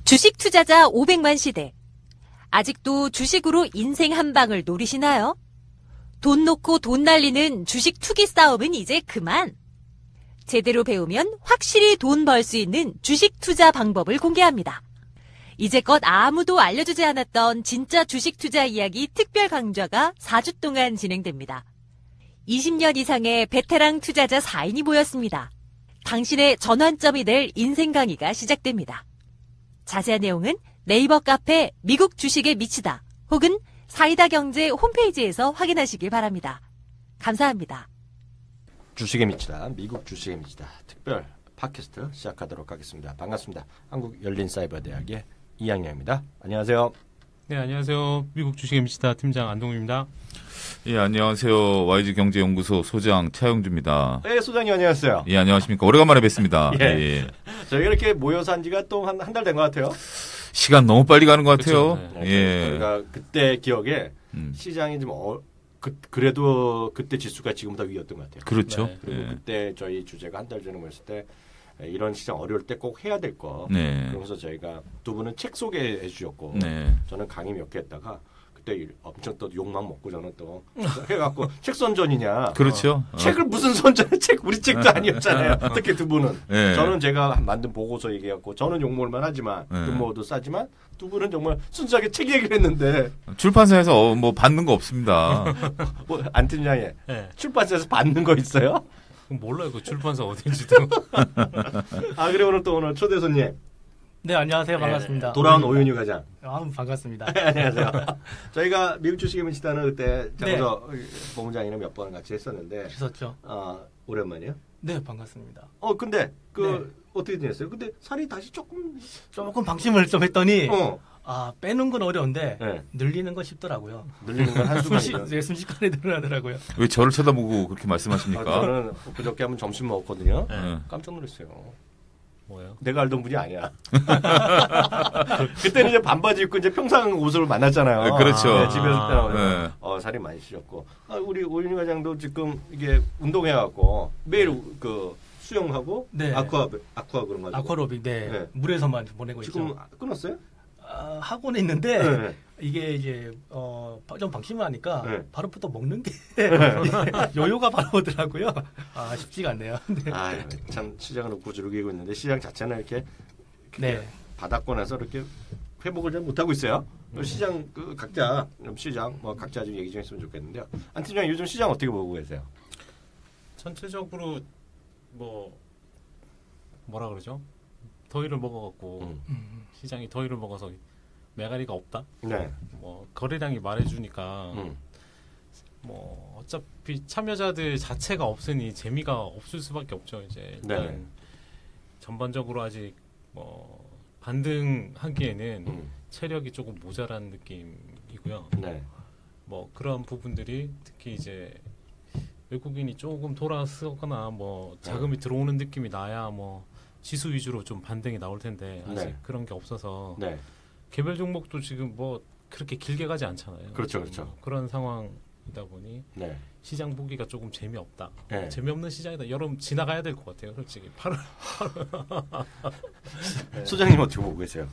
주식 투자자 500만 시대. 아직도 주식으로 인생 한 방을 노리시나요? 돈 놓고 돈 날리는 주식 투기 싸움은 이제 그만. 제대로 배우면 확실히 돈 벌 수 있는 주식 투자 방법을 공개합니다. 이제껏 아무도 알려주지 않았던 진짜 주식 투자 이야기 특별 강좌가 4주 동안 진행됩니다. 20년 이상의 베테랑 투자자 4인이 모였습니다. 당신의 전환점이 될 인생 강의가 시작됩니다. 자세한 내용은 네이버 카페 미국 주식에 미치다 혹은 사이다 경제 홈페이지에서 확인하시길 바랍니다. 감사합니다. 주식에 미치다, 미국 주식에 미치다 특별 팟캐스트 시작하도록 하겠습니다. 반갑습니다. 한국 열린사이버대학의 이양양입니다. 안녕하세요. 네, 안녕하세요. 미국 주식에 미치다 팀장 안동우입니다. 예, 안녕하세요. YG경제연구소 소장 차영주입니다. 네, 소장님 안녕하세요. 예, 안녕하십니까. 오래간만에 뵙습니다. 예. 예. 저희가 이렇게 모여서 한 지가 또 한 달 된 것 같아요. 시간 너무 빨리 가는 것 같아요. 그쵸, 네, 예. 저희가 그때 기억에 시장이 좀 그래도 그때 지수가 지금보다 위였던 것 같아요. 그렇죠. 네. 그리고 예. 그때 저희 주제가 한 달 전에 모였을 때 이런 시장 어려울 때 꼭 해야 될 거. 네. 그러면서 저희가 두 분은 책 소개해 주셨고 네. 저는 강의 몇 개 했다가 그때 엄청 또 욕만 먹고 저는 또 해갖고 책 선전이냐. 그렇죠. 책을 무슨 선전해? 책 우리 책도 아니었잖아요. 특히 두 분은. 네. 저는 제가 만든 보고서 얘기했고 저는 욕먹을만 하지만 네. 돈모도 싸지만 두 분은 정말 순수하게 책 얘기를 했는데 출판사에서 뭐 받는 거 없습니다. 뭐 안 팀장에 네. 출판사에서 받는 거 있어요? 몰라요. 그 출판사 어딘지도. 아 그래 오늘 초대 손님 네, 안녕하세요. 반갑습니다. 돌아온 오윤희 과장. 반갑습니다. 안녕하세요. 저희가 미국 주식에 미치다는 그때 네. 장서 본부장이랑 몇 번 같이 했었는데 했었죠. 오랜만이에요? 네, 반갑습니다. 근데 네. 어떻게 지냈어요? 근데 살이 다시 조금 방심을 좀 했더니 어. 빼는 건 어려운데 네. 늘리는 건 쉽더라고요. 늘리는 건 한순간이죠. 순식간에 늘어나더라고요. 왜 저를 쳐다보고 그렇게 말씀하십니까? 저는 그저께 한번 점심 먹었거든요. 네. 깜짝 놀랐어요. 뭐예요? 내가 알던 분이 아니야. 그때는 이제 반바지 입고 이제 평상 옷을 만났잖아요. 네, 그렇죠. 네, 집에서 때나 네. 살이 많이 찌셨고. 우리 오윤희 과장도 지금 이게 운동해갖고 매일 그 수영하고 네. 아쿠아 그런 거. 아쿠아로빅, 네. 네. 물에서만 보내고 지금 있죠. 끊었어요? 하고는 있는데 네. 이게 이제 좀 방심을 하니까 네. 바로부터 먹는 게 요요가 바로 오더라고요. 쉽지가 않네요. 네. 참 시장은 구주르기고 있는데 시장 자체는 이렇게 네. 받았고 나서 이렇게 회복을 잘 못하고 있어요. 시장 각자 시장 각자 좀 얘기 좀 했으면 좋겠는데요. 안 팀장 요즘 시장 어떻게 보고 계세요? 전체적으로 뭐라 그러죠? 더위를 먹어갖고 시장이 더위를 먹어서 매가리가 없다. 네. 거래량이 말해주니까 어차피 참여자들 자체가 없으니 재미가 없을 수밖에 없죠. 이제 일단 네. 전반적으로 아직 반등하기에는 체력이 조금 모자란 느낌이고요. 네. 그런 부분들이 특히 이제 외국인이 조금 돌아서거나 자금이 들어오는 느낌이 나야 지수 위주로 좀 반등이 나올 텐데 아직 네. 그런 게 없어서 네. 개별 종목도 지금 그렇게 길게 가지 않잖아요. 그렇죠, 지금 그렇죠. 그런 상황이다 보니 네. 시장 보기가 조금 재미없다. 네. 재미없는 시장이다. 여름 지나가야 될 것 같아요. 솔직히 8월. 소장님 어떻게 보고 계세요?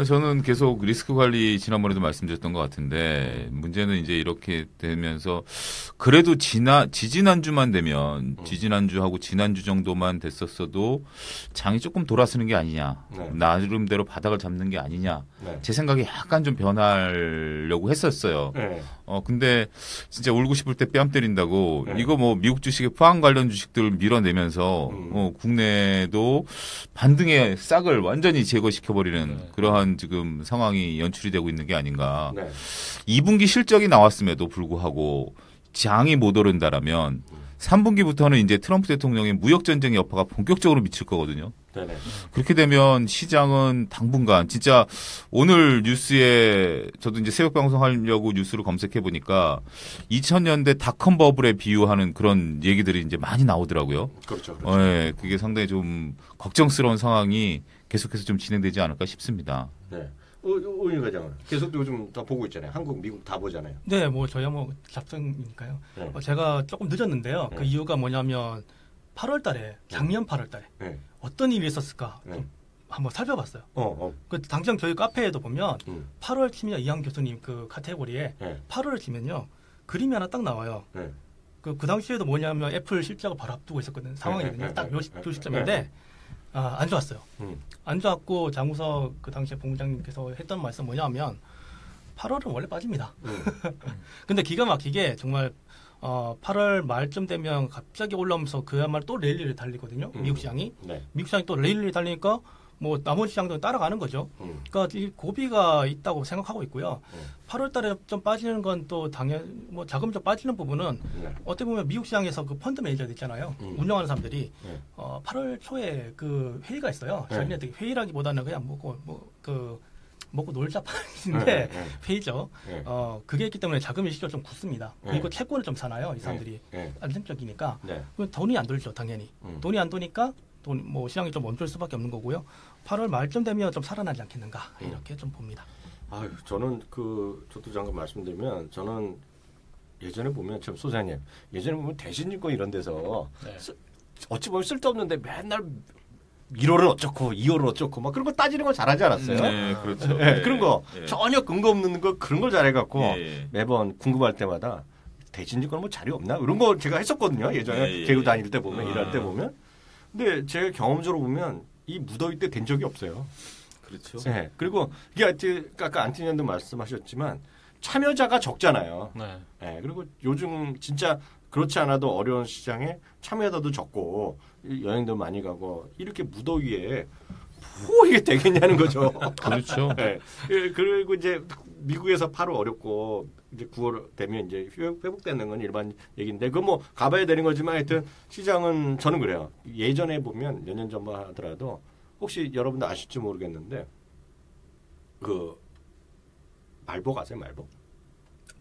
저는 계속 리스크 관리 지난번에도 말씀드렸던 것 같은데 문제는 이제 이렇게 되면서 그래도 지지난주만 되면 지지난주하고 지난주 정도만 됐었어도 장이 조금 돌아서는 게 아니냐. 네. 나름대로 바닥을 잡는 게 아니냐. 네. 제 생각이 약간 좀 변하려고 했었어요. 네. 근데 진짜 울고 싶을 때 뺨 때린다고 네. 이거 미국 주식의 포항 관련 주식들을 밀어내면서 국내도 반등의 싹을 완전히 제거시켜버리는 그러한 지금 상황이 연출이 되고 있는 게 아닌가. 네. 2분기 실적이 나왔음에도 불구하고 장이 못 오른다라면 3분기부터는 이제 트럼프 대통령의 무역 전쟁 여파가 본격적으로 미칠 거거든요. 네네. 그렇게 되면 시장은 당분간 진짜 오늘 뉴스에 저도 이제 새벽 방송하려고 뉴스를 검색해 보니까 2000년대 닷컴 버블에 비유하는 그런 얘기들이 이제 많이 나오더라고요. 그렇죠. 그렇죠. 네, 그게 상당히 좀 걱정스러운 상황이 계속해서 좀 진행되지 않을까 싶습니다. 네. 오윤희 과장은 계속 요즘 다 보고 있잖아요. 한국, 미국 다 보잖아요. 네, 저야 잡성이니까요. 네. 제가 조금 늦었는데요. 네. 그 이유가 뭐냐면 8월 달에, 작년 8월 달에 네. 어떤 일이 있었을까? 네. 한번 살펴봤어요. 어. 그 당장 저희 카페에도 보면 8월 치면 이항 교수님 그 카테고리에 네. 8월을 치면요 그림이 하나 딱 나와요. 네. 그 당시에도 뭐냐면 애플 실적을 바로 앞두고 있었거든 상황이거든요. 딱 요 시점인데 안 좋았어요. 안 좋았고 장우석 그 당시에 본부장님께서 했던 말씀 뭐냐면 8월은 원래 빠집니다. 근데 기가 막히게 정말 8월 말쯤 되면 갑자기 올라오면서 그야말로 또 랠리를 달리거든요. 미국 시장이. 네. 미국 시장이 또 랠리를 달리니까 뭐 나머지 시장도 따라가는 거죠. 그러니까 이 고비가 있다고 생각하고 있고요. 8월 달에 좀 빠지는 건 또 당연 뭐 자금 좀 빠지는 부분은 네. 어떻게 보면 미국 시장에서 그 펀드 매니저들 있잖아요. 운영하는 사람들이 네. 8월 초에 그 회의가 있어요. 네. 자기네들 회의라기보다는 그냥 먹고 놀자 판인데 회의죠. 네. 그게 있기 때문에 자금이 실제로 좀 굳습니다. 네. 그리고 채권을 좀 사나요, 이 사람들이. 네. 안정적이니까. 네. 그럼 돈이 안 돌죠, 당연히. 돈이 안 도니까 뭐 시장이 좀 멈출 수밖에 없는 거고요. 8월 말쯤 되면 좀 살아나지 않겠는가 이렇게 좀 봅니다. 아유, 저는 저도 잠깐 말씀드리면 저는 예전에 보면 참 소장님 예전에 보면 대신증권 이런 데서 네. 어찌 보면 쓸데없는데 맨날 1월은 어쩌고 2월은 어쩌고 막 그런 거 따지는 거 잘하지 않았어요? 네, 그렇죠. 네, 그런 거 네. 전혀 근거 없는 거 그런 걸 잘해갖고 예. 매번 궁금할 때마다 대신증권 뭐 자료 없나 이런 거 제가 했었거든요. 예전에 예. 개우 다닐 때 보면 일할 때 아. 보면. 근데 제가 경험적으로 보면 이 무더위 때 된 적이 없어요. 그렇죠. 네. 그리고 이게 아까 안티니언도 말씀하셨지만 참여자가 적잖아요. 네. 네. 그리고 요즘 진짜 그렇지 않아도 어려운 시장에 참여자도 적고 여행도 많이 가고 이렇게 무더위에 뭐 이게 되겠냐는 거죠. 그렇죠. 네. 그리고 이제 미국에서 8월 어렵고 이제 9월 되면 이제 회복되는 건 일반 얘기인데 그거 뭐 가봐야 되는 거지만 하여튼 시장은 저는 그래요. 예전에 보면 몇 년 전만 하더라도 혹시 여러분도 아실지 모르겠는데 그 말복 아세요? 말복?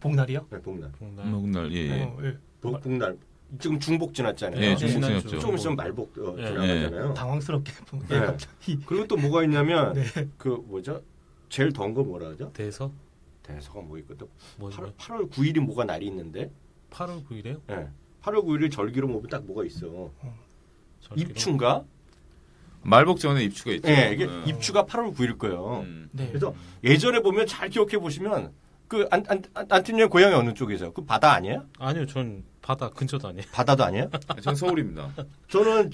복날이요? 네, 복날. 목날 예. 예. 복날. 지금 중복 지났잖아요. 네, 중복 지난주. 지났죠. 조금 있으면 말복 예. 지나가잖아요. 당황스럽게 네. 갑자기. 그리고 또 뭐가 있냐면 네. 그 뭐죠? 제일 더운 거 뭐라 하죠? 대서 대서가 뭐 있거든. 뭐죠? 8월 9일이 뭐가 날이 있는데 8월 9일에요? 네. 8월 9일이 절기로 보면 딱 뭐가 있어. 입추인가? 말복 전에 입추가 있죠. 네, 이게 입추가 8월 9일 거예요. 네. 그래서 예전에 보면 잘 기억해 보시면 그 안티니언 고향이 어느 쪽이세요? 그 바다 아니에요? 아니요, 전 바다 근처도 아니에요. 바다도 아니에요? 전 서울입니다. 저는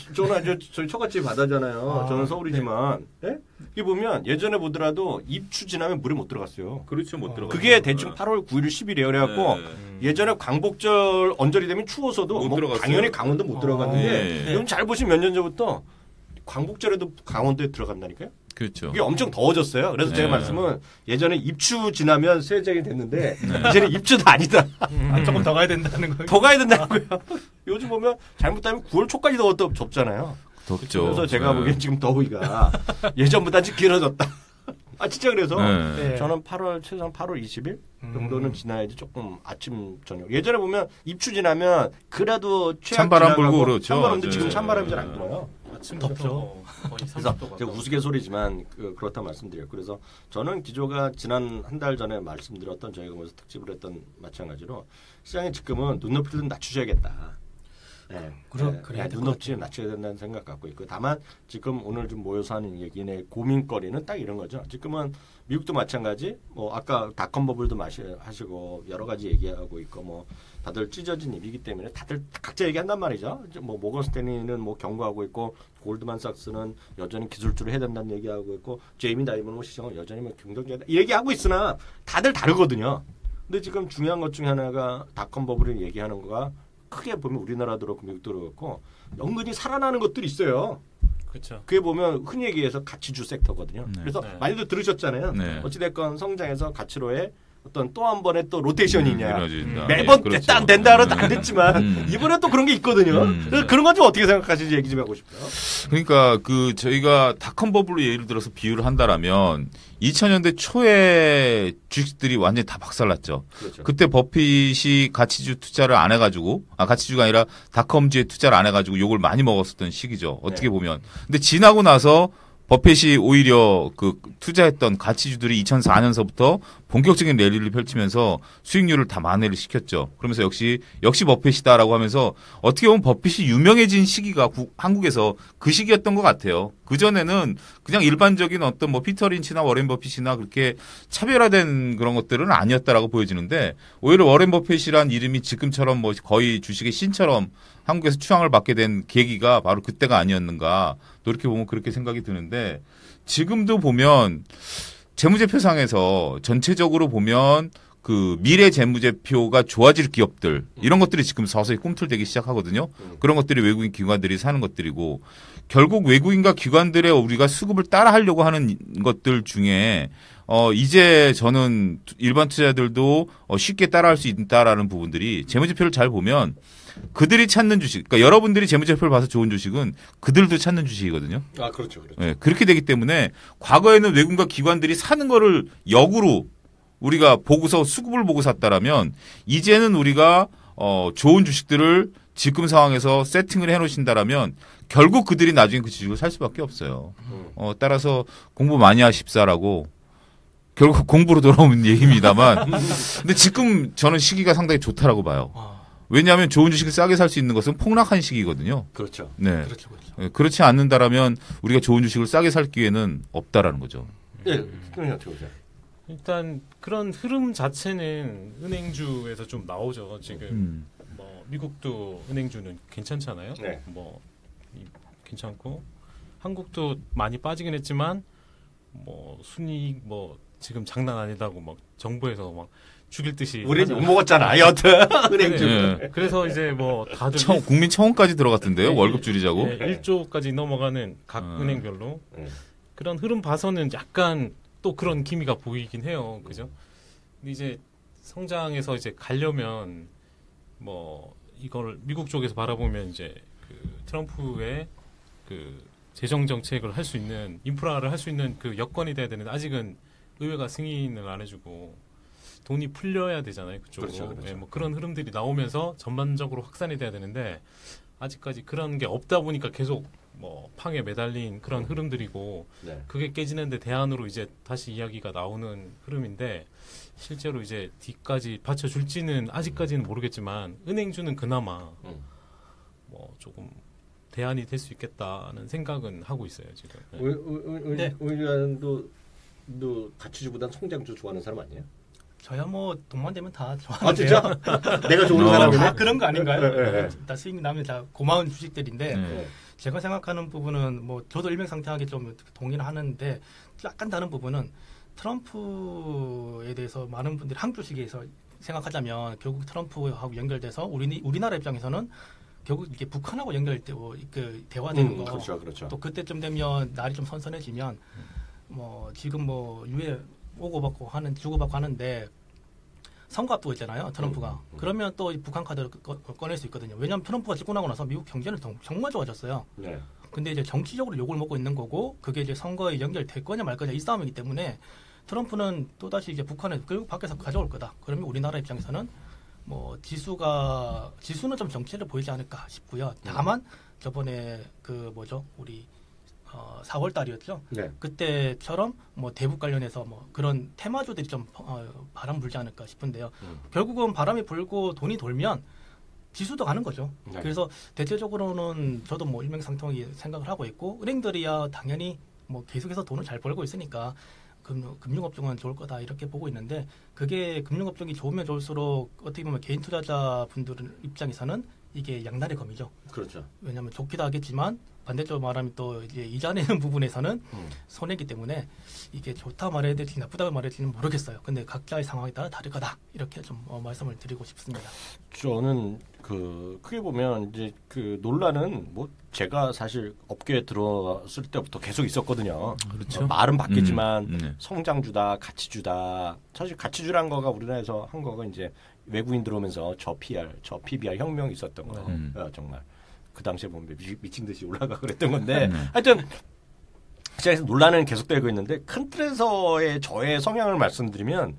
저희 처갓집이 바다잖아요. 아, 저는 서울이지만 예? 이게 보면 예전에 보더라도 입추 지나면 물에 못 들어갔어요. 그렇죠, 못 들어가. 그게 대충 8월 9일, 10일이에요. 그래갖고 예전에 광복절 언저리 되면 추워서도 못 뭐 들어갔어요. 당연히 강원도 못 들어갔는데 네. 요즘 잘 보시면 몇 년 전부터 광복절에도 강원도에 들어간다니까요. 그렇죠. 이게 엄청 더워졌어요. 그래서 네. 제가 말씀은 예전에 입추 지나면 세정이 됐는데 이제는 입추도 아니다. 조금 더 가야 된다는 거예요. 더 가야 된다고요. 요즘 보면 잘못하면 9월 초까지 덥잖아요. 덥죠. 그래서 제가 네. 보기엔 지금 더위가 예전보다 좀 길어졌다. 아 진짜 그래서 네. 네. 저는 최소한 8월 20일 정도는 지나야지 조금 아침 저녁. 예전에 보면 입추 지나면 그래도 최악 찬바람 지나가고 불고 그렇죠. 찬바람도 네. 지금 찬바람이 잘 안 불어요. 덥죠. 거의 그래서 30도가. 제가 우스갯소리지만 그렇다 말씀드려요. 그래서 저는 기조가 지난 한 달 전에 말씀드렸던 저희가 먼저 특집을 했던 마찬가지로 시장의 지금은 눈높이를 좀 낮추셔야겠다. 네. 그래야 네. 될것 눈높이를 낮춰야 된다는 생각 갖고 있고 다만 지금 오늘 좀 모여서 하는 얘기의 고민거리는 딱 이런 거죠. 지금은 미국도 마찬가지 뭐 아까 닷컴 버블도 하시고 여러 가지 얘기하고 있고 뭐 다들 찢어진 입이기 때문에 다들 각자 얘기한단 말이죠. 뭐 모건 스탠리는 뭐 경고하고 있고 골드만삭스는 여전히 기술주를 해야 된다는 얘기하고 있고 제이미 다이먼 시장은 여전히 뭐 긍정적이다 이 얘기하고 있으나 다들 다르거든요. 근데 지금 중요한 것 중에 하나가 닷컴 버블을 얘기하는 거가 크게 보면 우리나라도 그렇고 미국도 그렇고 은근히 살아나는 것들이 있어요. 그렇죠. 그게 보면 흔히 얘기해서 가치주 섹터거든요. 네. 그래서 네. 많이들 들으셨잖아요. 네. 어찌됐건 성장해서 가치로의 어떤 또 한 번의 또 로테이션이냐. 이루어진다. 매번 예, 그렇죠. 됐다 안 된다 그러도 안 됐지만 이번에 또 그런 게 있거든요. 그래서 그런 건 좀 어떻게 생각하시는지 얘기 좀 하고 싶어요. 그러니까 그 저희가 닷컴 버블로 예를 들어서 비유를 한다라면 2000년대 초에 주식들이 완전히 다 박살났죠. 그렇죠. 그때 버핏이 가치주 투자를 안 해가지고 가치주가 아니라 닷컴주에 투자를 안 해가지고 욕을 많이 먹었었던 시기죠. 어떻게 네. 보면. 근데 지나고 나서 버핏이 오히려 그 투자했던 가치주들이 2004년서부터 본격적인 랠리를 펼치면서 수익률을 다 만회를 시켰죠. 그러면서 역시 버핏이다라고 하면서 어떻게 보면 버핏이 유명해진 시기가 한국에서 그 시기였던 것 같아요. 그 전에는 그냥 일반적인 어떤 뭐 피터 린치나 워렌 버핏이나 그렇게 차별화된 그런 것들은 아니었다라고 보여지는데 오히려 워렌 버핏이란 이름이 지금처럼 뭐 거의 주식의 신처럼 한국에서 추앙을 받게 된 계기가 바로 그때가 아니었는가. 또 이렇게 보면 그렇게 생각이 드는데 지금도 보면 재무제표상에서 전체적으로 보면 그 미래 재무제표가 좋아질 기업들 이런 것들이 지금 서서히 꿈틀대기 시작하거든요. 그런 것들이 외국인 기관들이 사는 것들이고 결국 외국인과 기관들의 우리가 수급을 따라하려고 하는 것들 중에 이제 저는 일반 투자자들도 쉽게 따라할 수 있다라는 부분들이 재무제표를 잘 보면 그들이 찾는 주식, 그러니까 여러분들이 재무제표를 봐서 좋은 주식은 그들도 찾는 주식이거든요. 아, 그렇죠. 네, 그렇게 되기 때문에 과거에는 외국인과 기관들이 사는 거를 역으로 우리가 보고서 수급을 보고 샀다라면 이제는 우리가 좋은 주식들을 지금 상황에서 세팅을 해놓으신다라면 결국 그들이 나중에 그 주식을 살 수밖에 없어요. 따라서 공부 많이 하십사라고 결국 공부로 돌아오는 얘기입니다만 근데 지금 저는 시기가 상당히 좋다라고 봐요. 왜냐하면 좋은 주식을 싸게 살 수 있는 것은 폭락한 시기거든요. 그렇죠. 네. 그렇죠. 그렇지 않는다라면 우리가 좋은 주식을 싸게 살 기회는 없다라는 거죠. 예, 그냥 어떻게 보세요? 일단 그런 흐름 자체는 은행주에서 좀 나오죠. 지금 뭐 미국도 은행주는 괜찮잖아요. 네. 뭐 괜찮고 한국도 많이 빠지긴 했지만 뭐 순이익 뭐 지금 장난 아니다고 막 정부에서 막 죽일 듯이 우리 못 먹었잖아. 여튼 은행주. 네. 그래서 이제 뭐 다들 국민청원까지 들어갔던데요. 네, 월급 줄이자고. 네, 1조까지 넘어가는 각 은행별로 그런 흐름 봐서는 약간 또 그런 기미가 보이긴 해요. 그죠? 근데 이제 성장에서 이제 가려면 뭐 이걸 미국 쪽에서 바라보면 이제 그 트럼프의 그 재정 정책을 할 수 있는 인프라를 할 수 있는 그 여건이 돼야 되는데 아직은 의회가 승인을 안 해주고 돈이 풀려야 되잖아요. 그쪽으로. 그렇죠. 네, 뭐 그런 흐름들이 나오면서 전반적으로 확산이 돼야 되는데 아직까지 그런 게 없다 보니까 계속 뭐 팡에 매달린 그런 흐름들이고 네. 그게 깨지는데 대안으로 이제 다시 이야기가 나오는 흐름인데 실제로 이제 뒤까지 받쳐줄지는 아직까지는 모르겠지만 은행주는 그나마 뭐 조금 대안이 될 수 있겠다는 생각은 하고 있어요 지금. 네. 의원도 가치주보단 성장주 좋아하는 사람 아니에요? 저야 뭐 돈만 되면 다 아 좋아하는데요. 진짜? 내가 좋은 사람이네. 다 그런 거 아닌가요? 네. 다 수익 나면 다 고마운 주식들인데 네. 제가 생각하는 부분은 뭐 저도 일맥상통하게 좀 동의를 하는데 약간 다른 부분은 트럼프에 대해서 많은 분들이 한국 주식에서 생각하자면 결국 트럼프하고 연결돼서 우리나라 입장에서는 결국 이게 북한하고 연결되고 그 대화되는 거. 그렇죠. 또 그때쯤 되면 날이 좀 선선해지면 뭐 지금 뭐 유해 오고받고 주고받고 하는데 선거 앞두고 있잖아요. 트럼프가. 그러면 또 북한 카드를 꺼낼 수 있거든요. 왜냐하면 트럼프가 집고 나고 나서 미국 경제는 정말 좋아졌어요. 네. 근데 이제 정치적으로 욕을 먹고 있는 거고 그게 이제 선거에 연결될 거냐 말 거냐 이 싸움이기 때문에 트럼프는 또다시 이제 북한을 결국 밖에서 가져올 거다. 그러면 우리나라 입장에서는 뭐 지수는 좀 정체를 보이지 않을까 싶고요. 다만 저번에 우리 4월 달이었죠. 네. 그때처럼 뭐 대북 관련해서 뭐 그런 테마주들이 좀 바람 불지 않을까 싶은데요. 결국은 바람이 불고 돈이 돌면 지수도 가는 거죠. 네. 그래서 대체적으로는 저도 뭐 일맥상통하게 생각을 하고 있고 은행들이야 당연히 뭐 계속해서 돈을 잘 벌고 있으니까 금융업종은 좋을 거다 이렇게 보고 있는데 그게 금융업종이 좋으면 좋을수록 어떻게 보면 개인 투자자 분들 입장에서는 이게 양날의 검이죠. 그렇죠. 왜냐하면 좋기도 하겠지만 반대쪽으로 말하면 또 이제 이자 내는 부분에서는 손해이기 때문에 이게 좋다 말해야 될지 나쁘다 말해야 될지는 모르겠어요. 근데 각자의 상황에 따라 다를 거다 이렇게 좀 말씀을 드리고 싶습니다. 저는 크게 보면 이제 그 논란은 뭐 제가 사실 업계에 들어왔을 때부터 계속 있었거든요. 그렇죠. 말은 바뀌지만 성장주다, 가치주다. 사실 가치주란 거가 우리나라에서 한 거가 이제 외국인 들어오면서 저 PBR 혁명이 있었던 거예요. 정말. 그 당시에 보면 미친 듯이 올라가 그랬던 건데 하여튼 시장에서 논란은 계속되고 있는데 큰 틀에서의 저의 성향을 말씀드리면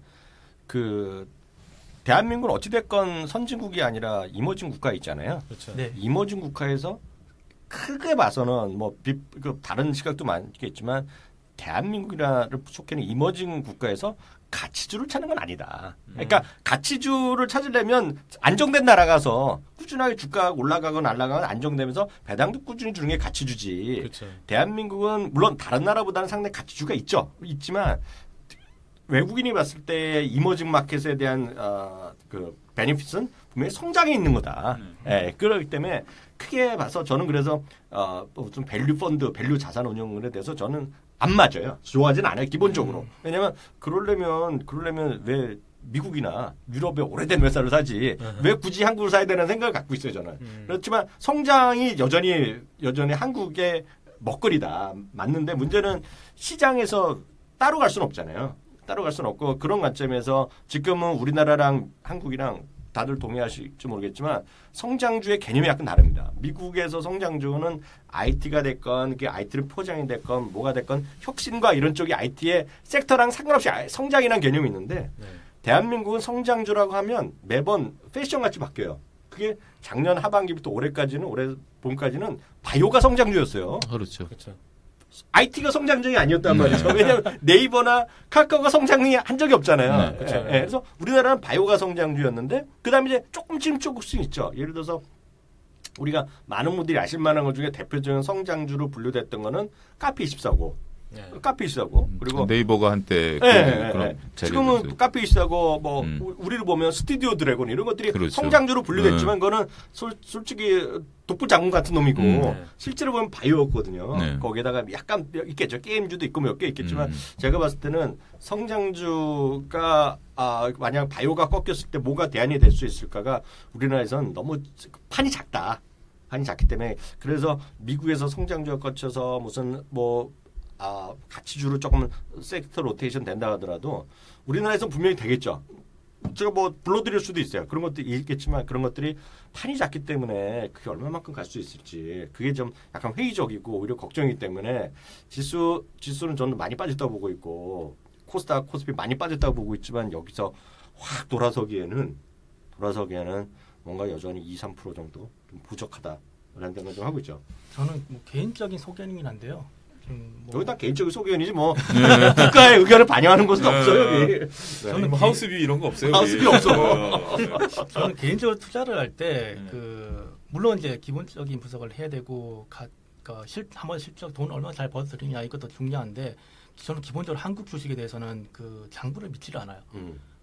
대한민국은 어찌됐건 선진국이 아니라 이머징 국가 있잖아요. 그렇죠. 네. 이머징 국가에서 크게 봐서는 뭐 다른 시각도 많겠지만 대한민국이라를 속해는 이머징 국가에서 가치주를 찾는 건 아니다. 그러니까 가치주를 찾으려면 안정된 나라 가서 꾸준하게 주가가 올라가건 안락가건 안정되면서 배당도 꾸준히 주는 게 가치주지. 그쵸. 대한민국은 물론 다른 나라보다는 상당히 가치주가 있지만 외국인이 봤을 때 이머징 마켓에 대한 그 베네핏은 분명히 성장에 있는 거다. 그렇기 때문에 크게 봐서 저는 그래서 무슨 밸류 펀드, 밸류 자산 운용에 대해서 저는 안 맞아요. 좋아하진 않아요. 기본적으로. 왜냐하면 그러려면 왜 미국이나 유럽의 오래된 회사를 사지 왜 굳이 한국을 사야 되는 생각을 갖고 있어요. 저는. 그렇지만 성장이 여전히 한국의 먹거리다. 맞는데 문제는 시장에서 따로 갈 수는 없잖아요. 따로 갈 수는 없고 그런 관점에서 지금은 우리나라랑 한국이랑 다들 동의하실지 모르겠지만 성장주의 개념이 약간 다릅니다. 미국에서 성장주는 IT가 됐건 그 IT를 포장이 됐건 뭐가 됐건 혁신과 이런 쪽이 IT의 섹터랑 상관없이 성장이라는 개념이 있는데 대한민국은 성장주라고 하면 매번 패션같이 바뀌어요. 그게 작년 하반기부터 올해 봄까지는 바이오가 성장주였어요. 그렇죠. IT가 성장적이 아니었단 말이죠. 왜냐하면 네이버나 카카오가 성장이 한 적이 없잖아요. 그래서 우리나라는 바이오가 성장주였는데 그다음에 이제 조금씩 있죠. 예를 들어서 우리가 많은 분들이 아실 만한 것 중에 대표적인 성장주로 분류됐던 거는 카페24고 그리고 네이버가 한때 그런 지금은 카페24고 뭐 우리를 보면 스튜디오 드래곤 이런 것들이 그렇죠. 성장주로 분류됐지만 그거는 솔직히 독불 장군 같은 놈이고 실제로 보면 바이오였거든요. 거기에다가 약간 있겠죠. 게임주도 있고 몇 개 있겠지만 제가 봤을 때는 성장주가 만약 바이오가 꺾였을 때 뭐가 대안이 될 수 있을까가 우리나라에서는 너무 판이 작다. 판이 작기 때문에 그래서 미국에서 성장주가 꺾여서 무슨 가치주로 조금 섹터 로테이션 된다 하더라도 우리나라에서는 분명히 되겠죠. 제가 불러드릴 수도 있어요. 그런 것도 있겠지만 그런 것들이 판이 작기 때문에 그게 얼마만큼 갈 수 있을지 그게 좀 약간 회의적이고 오히려 걱정이기 때문에 지수는 저는 많이 빠졌다고 보고 있고 코스닥, 코스피 많이 빠졌다고 보고 있지만 여기서 확 돌아서기에는 뭔가 여전히 2-3% 정도 좀 부족하다라는 생각을 좀 하고 있죠. 저는 개인적인 소견이긴 한데요. 여기 다 개인적인 소견이지 국가의 의견을 반영하는 것은 없어요. 여기. 저는 하우스뷰 이런 거 없어요. 하우스뷰 없어. 저는 개인적으로 투자를 할 때 물론 이제 기본적인 분석을 해야 되고 한번 실적 돈 얼마나 잘 벌어들이냐 이것도 중요한데 저는 기본적으로 한국 주식에 대해서는 그 장부를 믿지를 않아요.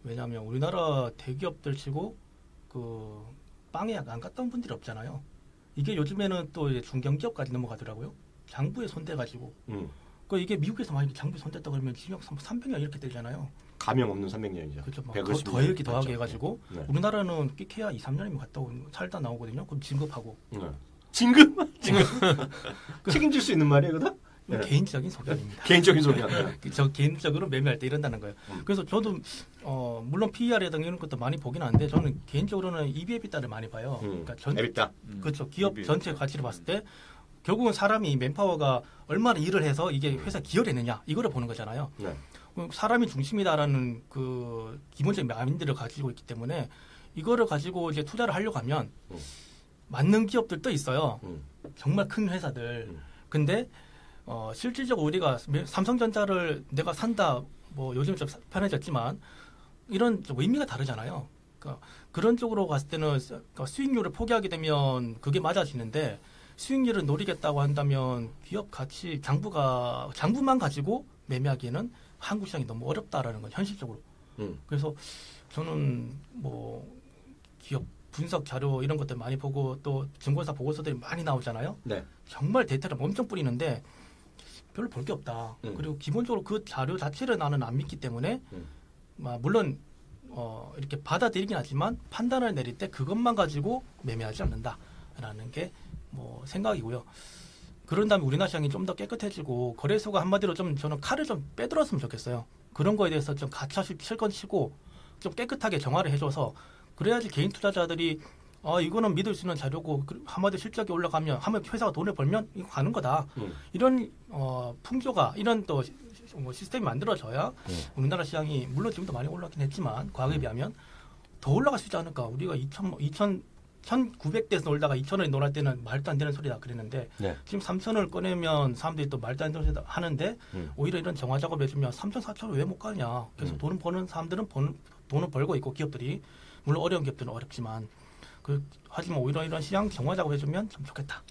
왜냐하면 우리나라 대기업들 치고 그 빵에 안 갔던 분들이 없잖아요. 이게 요즘에는 또 이제 중견기업까지 넘어가더라고요. 장부에 손대가지고. 이게 미국에서 만약에 장부에 손댔다 그러면 징역 300년 이렇게 되잖아요. 가명 없는 300년이죠. 그렇죠. 더 이렇게 더하게 해가지고 우리나라는 끽해야 2-3년이면 갔다 오고 살다 나오거든요. 그럼 진급하고. 진급? 책임질 수 있는 말이에요, 그다? 개인적인 소견입니다. 개인적인 소견. 저 개인적으로 매매할 때 이런다는 거예요. 그래서 저도 물론 PER이라든가 이런 것도 많이 보긴 하는데 저는 개인적으로는 EV/EBITDA를 많이 봐요. 그러니까 그렇죠. 기업 전체 가치를 봤을 때 결국은 사람이 맨파워가 얼마나 일을 해서 이게 회사 기여했느냐 이거를 보는 거잖아요. 사람이 중심이다라는 그 기본적인 마인드를 가지고 있기 때문에 이거를 가지고 이제 투자를 하려고 하면 맞는 기업들도 있어요. 정말 큰 회사들. 근데 실질적으로 우리가 삼성전자를 내가 산다, 요즘 좀 편해졌지만 이런 좀 의미가 다르잖아요. 그러니까 그런 쪽으로 갔을 때는 수익률을 포기하게 되면 그게 맞아지는데 수익률을 노리겠다고 한다면 기업 가치 장부만 가지고 매매하기에는 한국 시장이 너무 어렵다라는 건 현실적으로. 그래서 저는 기업 분석 자료 이런 것들 많이 보고 또 증권사 보고서들이 많이 나오잖아요. 정말 데이터를 엄청 뿌리는데 별로 볼 게 없다. 그리고 기본적으로 그 자료 자체를 나는 안 믿기 때문에 물론 이렇게 받아들이긴 하지만 판단을 내릴 때 그것만 가지고 매매하지 않는다라는 게 생각이고요. 그런 다음에 우리나라 시장이 좀 더 깨끗해지고 거래소가 한마디로 좀 저는 칼을 좀 빼들었으면 좋겠어요. 그런 거에 대해서 좀 가차 실건 치고 좀 깨끗하게 정화를 해줘서 그래야지 개인 투자자들이 이거는 믿을 수 있는 자료고 한마디 실적이 올라가면 한번 회사가 돈을 벌면 이거 가는 거다. 이런 풍조가 이런 또 시스템이 만들어져야 우리나라 시장이 물론 지금도 많이 올라가긴 했지만 과거에 비하면 더 올라갈 수 있지 않을까. 우리가 1,900대에서 놀다가 2,000원에 놀할 때는 말도 안 되는 소리다 그랬는데 네. 지금 3,000원을 꺼내면 사람들이 또 말도 안 되는 소리 하는데 오히려 이런 정화 작업 해주면 3,000, 4,000원 왜 못 가냐. 그래서 돈 버는 사람들은 돈을 벌고 있고 기업들이 물론 어려운 기업들은 어렵지만 하지만 오히려 이런 시장 정화 작업 해주면 참 좋겠다.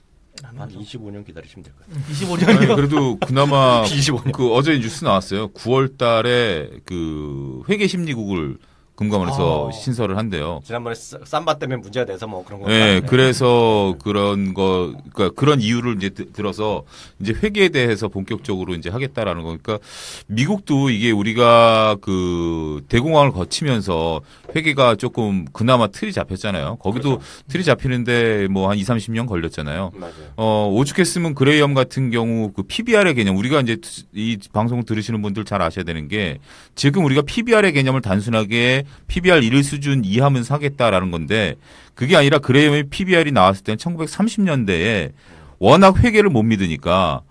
한 25년 기다리시면 될 거예요. 25년이요? 그래도 그나마 25년. 그 어제 뉴스 나왔어요. 9월 달에 그 회계 심리국을 금감원에서 신설을 한대요. 지난번에 쌈바 때문에 문제가 돼서 뭐 그런 거. 네, 그래서 그러니까 그런 이유를 이제 들어서 이제 회계에 대해서 본격적으로 이제 하겠다라는 거니까 미국도 이게 우리가 그 대공황을 거치면서 회계가 조금 그나마 틀이 잡혔잖아요. 거기도 그렇죠. 틀이 잡히는데 뭐 한 20-30년 걸렸잖아요. 맞아요. 오죽했으면 그레이엄 같은 경우 그 PBR의 개념 우리가 이제 이 방송을 들으시는 분들 잘 아셔야 되는 게 지금 우리가 PBR의 개념을 단순하게 PBR 1 수준 이하면 사겠다라는 건데 그게 아니라 그레이엄의 PBR이 나왔을 때는 1930년대에 워낙 회계를 못 믿으니까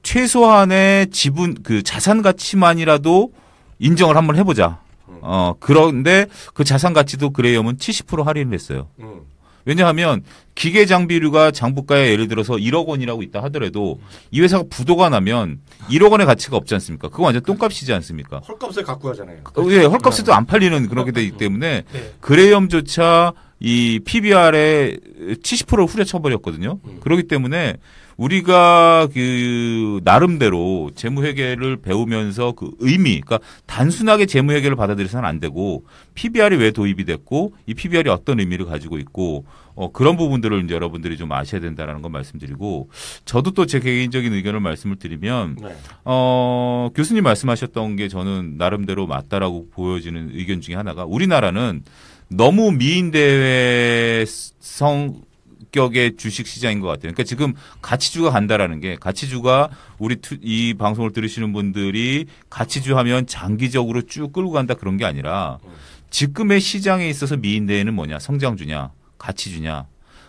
최소한의 지분 그 자산 가치만이라도 인정을 한번 해보자. 그런데 그 자산 가치도 그레이엄은 70% 할인을 했어요. 왜냐하면 기계 장비류가 장부가에 예를 들어서 1억 원이라고 있다 하더라도 이 회사가 부도가 나면 1억 원의 가치가 없지 않습니까? 그거 완전 똥값이지 않습니까? 헐값에 갖고 가잖아요. 예, 헐값에도 안 팔리는 그렇게 되기 때문에 네. 그레이엄조차 이 PBR에 70%를 후려쳐버렸거든요. 그렇기 때문에 우리가 그 나름대로 재무회계를 배우면서 그 의미, 그러니까 단순하게 재무회계를 받아들여서는 안 되고 PBR이 왜 도입이 됐고 이 PBR이 어떤 의미를 가지고 있고 그런 부분들을 이제 여러분들이 좀 아셔야 된다라는 걸 말씀드리고 저도 또 제 개인적인 의견을 말씀을 드리면 네. 교수님 말씀하셨던 게 저는 나름대로 맞다라고 보여지는 의견 중에 하나가 우리나라는 너무 미인대회 성격의 주식 시장인 것 같아요. 그러니까 지금 가치주가 간다라는 게 가치주가 이 방송을 들으시는 분들이 가치주 하면 장기적으로 쭉 끌고 간다 그런 게 아니라 지금의 시장에 있어서 미인대회는 뭐냐? 성장주냐? 가치주냐?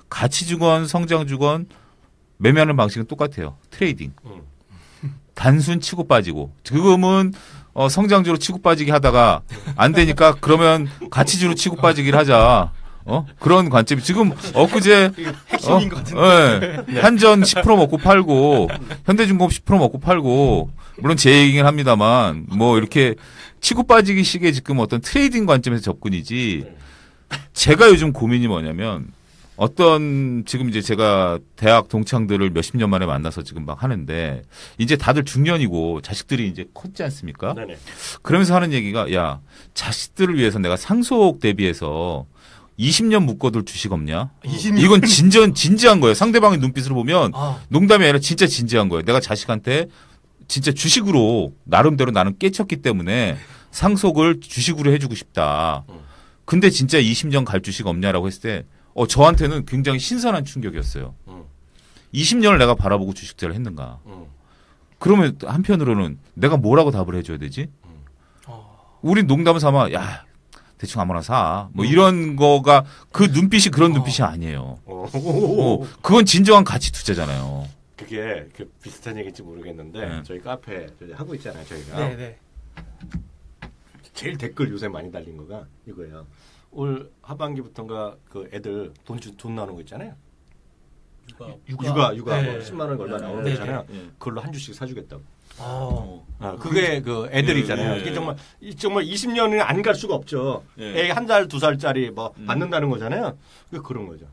가치주건 성장주건 매매하는 방식은 똑같아요. 트레이딩. 단순 치고 빠지고 지금은 성장주로 치고 빠지기 하다가 안 되니까 그러면 가치주로 치고 빠지기를 하자. 그런 관점이 지금 엊그제 핵심인 것 같은데. 네. 한전 10% 먹고 팔고 현대중공업 10% 먹고 팔고 물론 제 얘기긴 합니다만 뭐 이렇게 치고 빠지기 식의 지금 어떤 트레이딩 관점에서 접근이지 제가 요즘 고민이 뭐냐면 지금 이제 제가 대학 동창들을 몇십 년 만에 만나서 지금 막 하는데 이제 다들 중년이고 자식들이 이제 컸지 않습니까? 네네. 그러면서 하는 얘기가 야 자식들을 위해서 내가 상속 대비해서 20년 묶어둘 주식 없냐? 20년? 이건 진지한 거예요. 상대방의 눈빛으로 보면 아. 농담이 아니라 진짜 진지한 거예요. 내가 자식한테 진짜 주식으로 나름대로 나는 깨쳤기 때문에 상속을 주식으로 해주고 싶다. 근데 진짜 20년 갈 주식 없냐라고 했을 때 저한테는 굉장히 신선한 충격이었어요. 20년을 내가 바라보고 주식 투자를 했는가. 그러면 한편으로는 내가 뭐라고 답을 해줘야 되지? 우린 농담을 삼아 야 대충 아무나 사. 뭐 이런 거가 그 눈빛이 그런 눈빛이 아니에요. 그건 진정한 가치 투자잖아요. 그게 비슷한 얘기인지 모르겠는데 네. 저희 카페 하고 있잖아요. 저희가. 네네. 제일 댓글 요새 많이 달린 거가 이거예요. 올 하반기부터인가 그 애들 돈 나오는 거 있잖아요. 육아 네. 뭐 10만 원 얼마 나오는 거 네. 있잖아요. 그걸로 한 주씩 사주겠다고. 그게 그 애들이잖아요. 이게 정말 20년은 안 갈 수가 없죠. 애 한 살, 2살짜리 뭐 받는다는 거잖아요. 그런 거죠.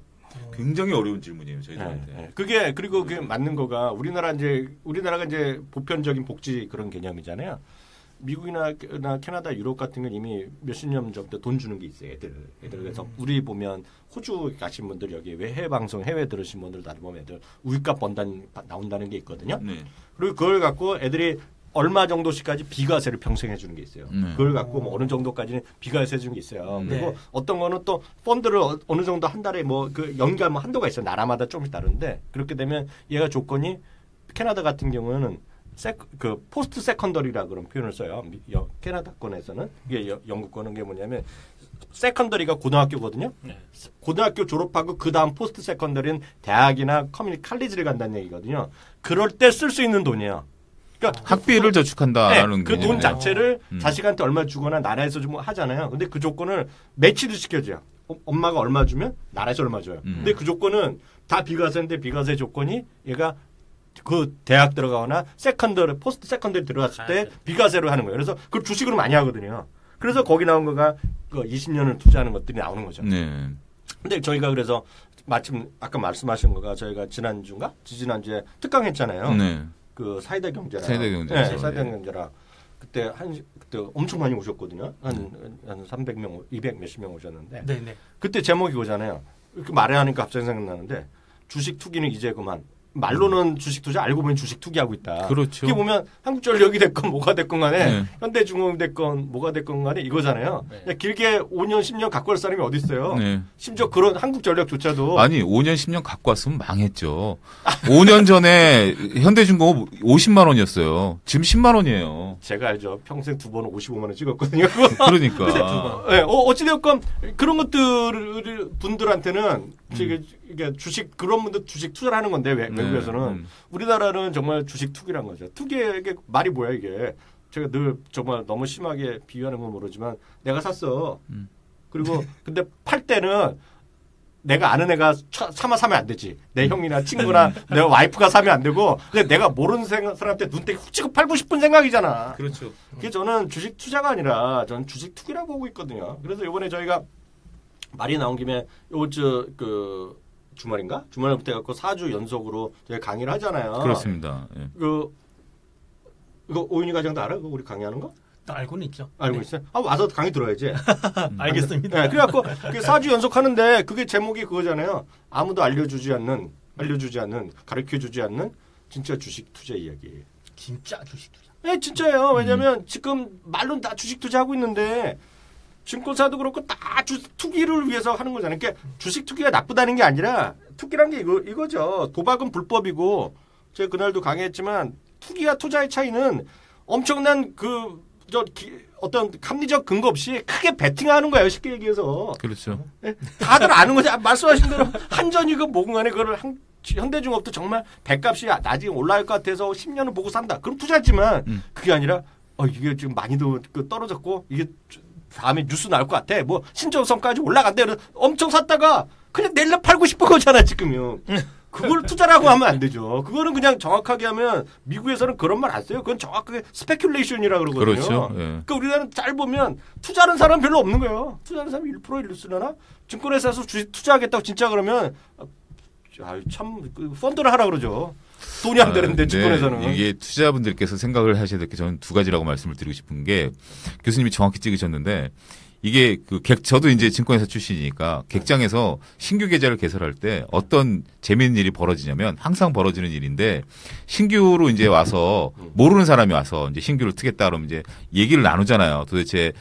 굉장히 어려운 질문이에요, 저희들한테. 그리고 그게 맞는 거가 우리나라가 이제 보편적인 복지 그런 개념이잖아요. 미국이나 캐나다, 유럽 같은 건 이미 몇십 년 전부터 돈 주는 게 있어요, 애들. 그래서 우리 보면 호주 가신 분들 여기 해외 방송, 해외 들으신 분들 다 보면 애들 우유값 나온다는 게 있거든요. 네. 그리고 그걸 갖고 애들이 얼마 정도씩까지 비과세를 평생 해주는 게 있어요. 그걸 갖고 뭐 어느 정도까지는 비과세 해주는 게 있어요. 그리고 어떤 거는 또 펀드를 어느 정도 한 달에 뭐 그 연간 뭐 한도가 있어요. 나라마다 조금씩 다른데 그렇게 되면 얘가 조건이 캐나다 같은 경우는 포스트 세컨더리라 그런 표현을 써요. 캐나다권에서는 이게 영국권은 게 뭐냐면 세컨더리가 고등학교거든요. 네. 고등학교 졸업하고 그 다음 포스트 세컨더리는 대학이나 커뮤니티 칼리지를 간다는 얘기거든요. 그럴 때 쓸 수 있는 돈이에요. 그러니까 학비를 저축한다라는 그 돈 자체를 자식한테 얼마 주거나 나라에서 좀 하잖아요. 근데 그 조건을 매치도 시켜줘요. 엄마가 얼마 주면 나라에서 얼마 줘요. 근데 그 조건은 다 비과세인데 비과세 조건이 얘가 그 대학 들어가거나 세컨더리 포스트 세컨더리 들어갔을 때 비과세로 하는 거예요. 그래서 그걸 주식으로 많이 하거든요. 그래서 거기 나온 거가 그 20년을 투자하는 것들이 나오는 거죠. 네. 근데 저희가 그래서 마침 아까 말씀하신 거가 저희가 지난주인가 지난주에 특강했잖아요. 네. 그 사이다 경제라. 사이다 경제. 네, 사이다 경제라. 그때 엄청 많이 오셨거든요. 한 300명, 200 몇십 명 오셨는데. 네네. 그때 제목이 그거잖아요. 이렇게 말을 하니까 갑자기 생각나는데 주식 투기는 이제 그만. 말로는 주식 투자 알고 보면 주식 투기하고 있다. 그렇죠. 이게 보면 한국전력이 됐건 뭐가 됐건 간에 네. 현대중공업이 됐건 뭐가 됐건 간에 이거잖아요. 네. 그냥 길게 5년 10년 갖고 갈 사람이 어디 있어요. 네. 심지어 그런 한국전력조차도 아니 5년 10년 갖고 왔으면 망했죠. 5년 전에 현대중공업 50만 원이었어요. 지금 10만 원이에요. 제가 알죠. 평생 두 번 55만 원 찍었거든요. 그러니까. 네, 어찌되었건 그런 것들 분들한테는 이게 주식 그런 분들 주식 투자를 하는 건데 외국에서는 우리나라는 정말 주식 투기란 거죠. 투기의 말이 뭐야 이게. 제가 늘 정말 너무 심하게 비유하는 건 모르지만 내가 샀어. 그리고 근데 팔 때는 내가 아는 애가 차마 사면 안 되지. 내 형이나 친구나 내 와이프가 사면 안 되고 근데 내가 모르는 사람한테 눈대기 훅 치고 팔고 싶은 생각이잖아. 그렇죠. 그게 저는 주식 투자가 아니라 저는 주식 투기라고 보고 있거든요. 그래서 이번에 저희가 말이 나온 김에 그 주말인가? 주말부터 해갖고 4주 연속으로 저희 강의를 하잖아요. 그렇습니다. 예. 이거 오윤희 과장도 알아? 우리 강의하는 거? 알고는 있죠. 알고 있어요? 와서 강의 들어야지. 알겠습니다. 네, 그래갖고 4주 연속 하는데 그게 제목이 그거잖아요. 아무도 알려주지 않는, 가르쳐주지 않는 진짜 주식 투자 이야기. 진짜 주식 투자. 네, 진짜예요. 왜냐면 지금 말로는 다 주식 투자하고 있는데 증권사도 그렇고 다 투기를 위해서 하는 거잖아요. 그러니까 주식 투기가 나쁘다는 게 아니라 투기란 게 이거죠. 도박은 불법이고 제가 그날도 강의했지만 투기와 투자의 차이는 엄청난 어떤 합리적 근거 없이 크게 베팅하는 거예요. 쉽게 얘기해서. 그렇죠. 네? 다들 아는 거죠. 말씀하신 대로 한전이고 뭐고 간에 그걸 현대중업도 정말 배값이 나중에 올라갈 것 같아서 10년을 보고 산다. 그럼 투자했지만 그게 아니라 이게 지금 많이도 떨어졌고 이게 다음에 뉴스 나올 것 같아. 뭐 신조선까지 올라간대. 엄청 샀다가 그냥 내일날 팔고 싶은 거잖아 지금요. 그걸 투자라고 하면 안 되죠. 그거는 그냥 정확하게 하면 미국에서는 그런 말 안 써요. 그건 정확하게 스페큘레이션이라고 그러거든요. 그렇죠. 예. 그러니까 우리나라는 잘 보면 투자하는 사람 별로 없는 거예요. 투자하는 사람이 1% 1%나 증권회사에서 주식 투자하겠다고 진짜 그러면 참 펀드를 하라 그러죠. 돈이 안 되는데 증권회사는. 이게 투자자분들께서 생각을 하셔야 될 게 저는 두 가지라고 말씀을 드리고 싶은 게 교수님이 정확히 찍으셨는데 이게 저도 이제 증권회사 출신이니까 객장에서 신규 계좌를 개설할 때 어떤 재미있는 일이 벌어지냐면 항상 벌어지는 일인데 신규로 이제 와서 모르는 사람이 와서 이제 신규를 트겠다 그러면 이제 얘기를 나누잖아요. 도대체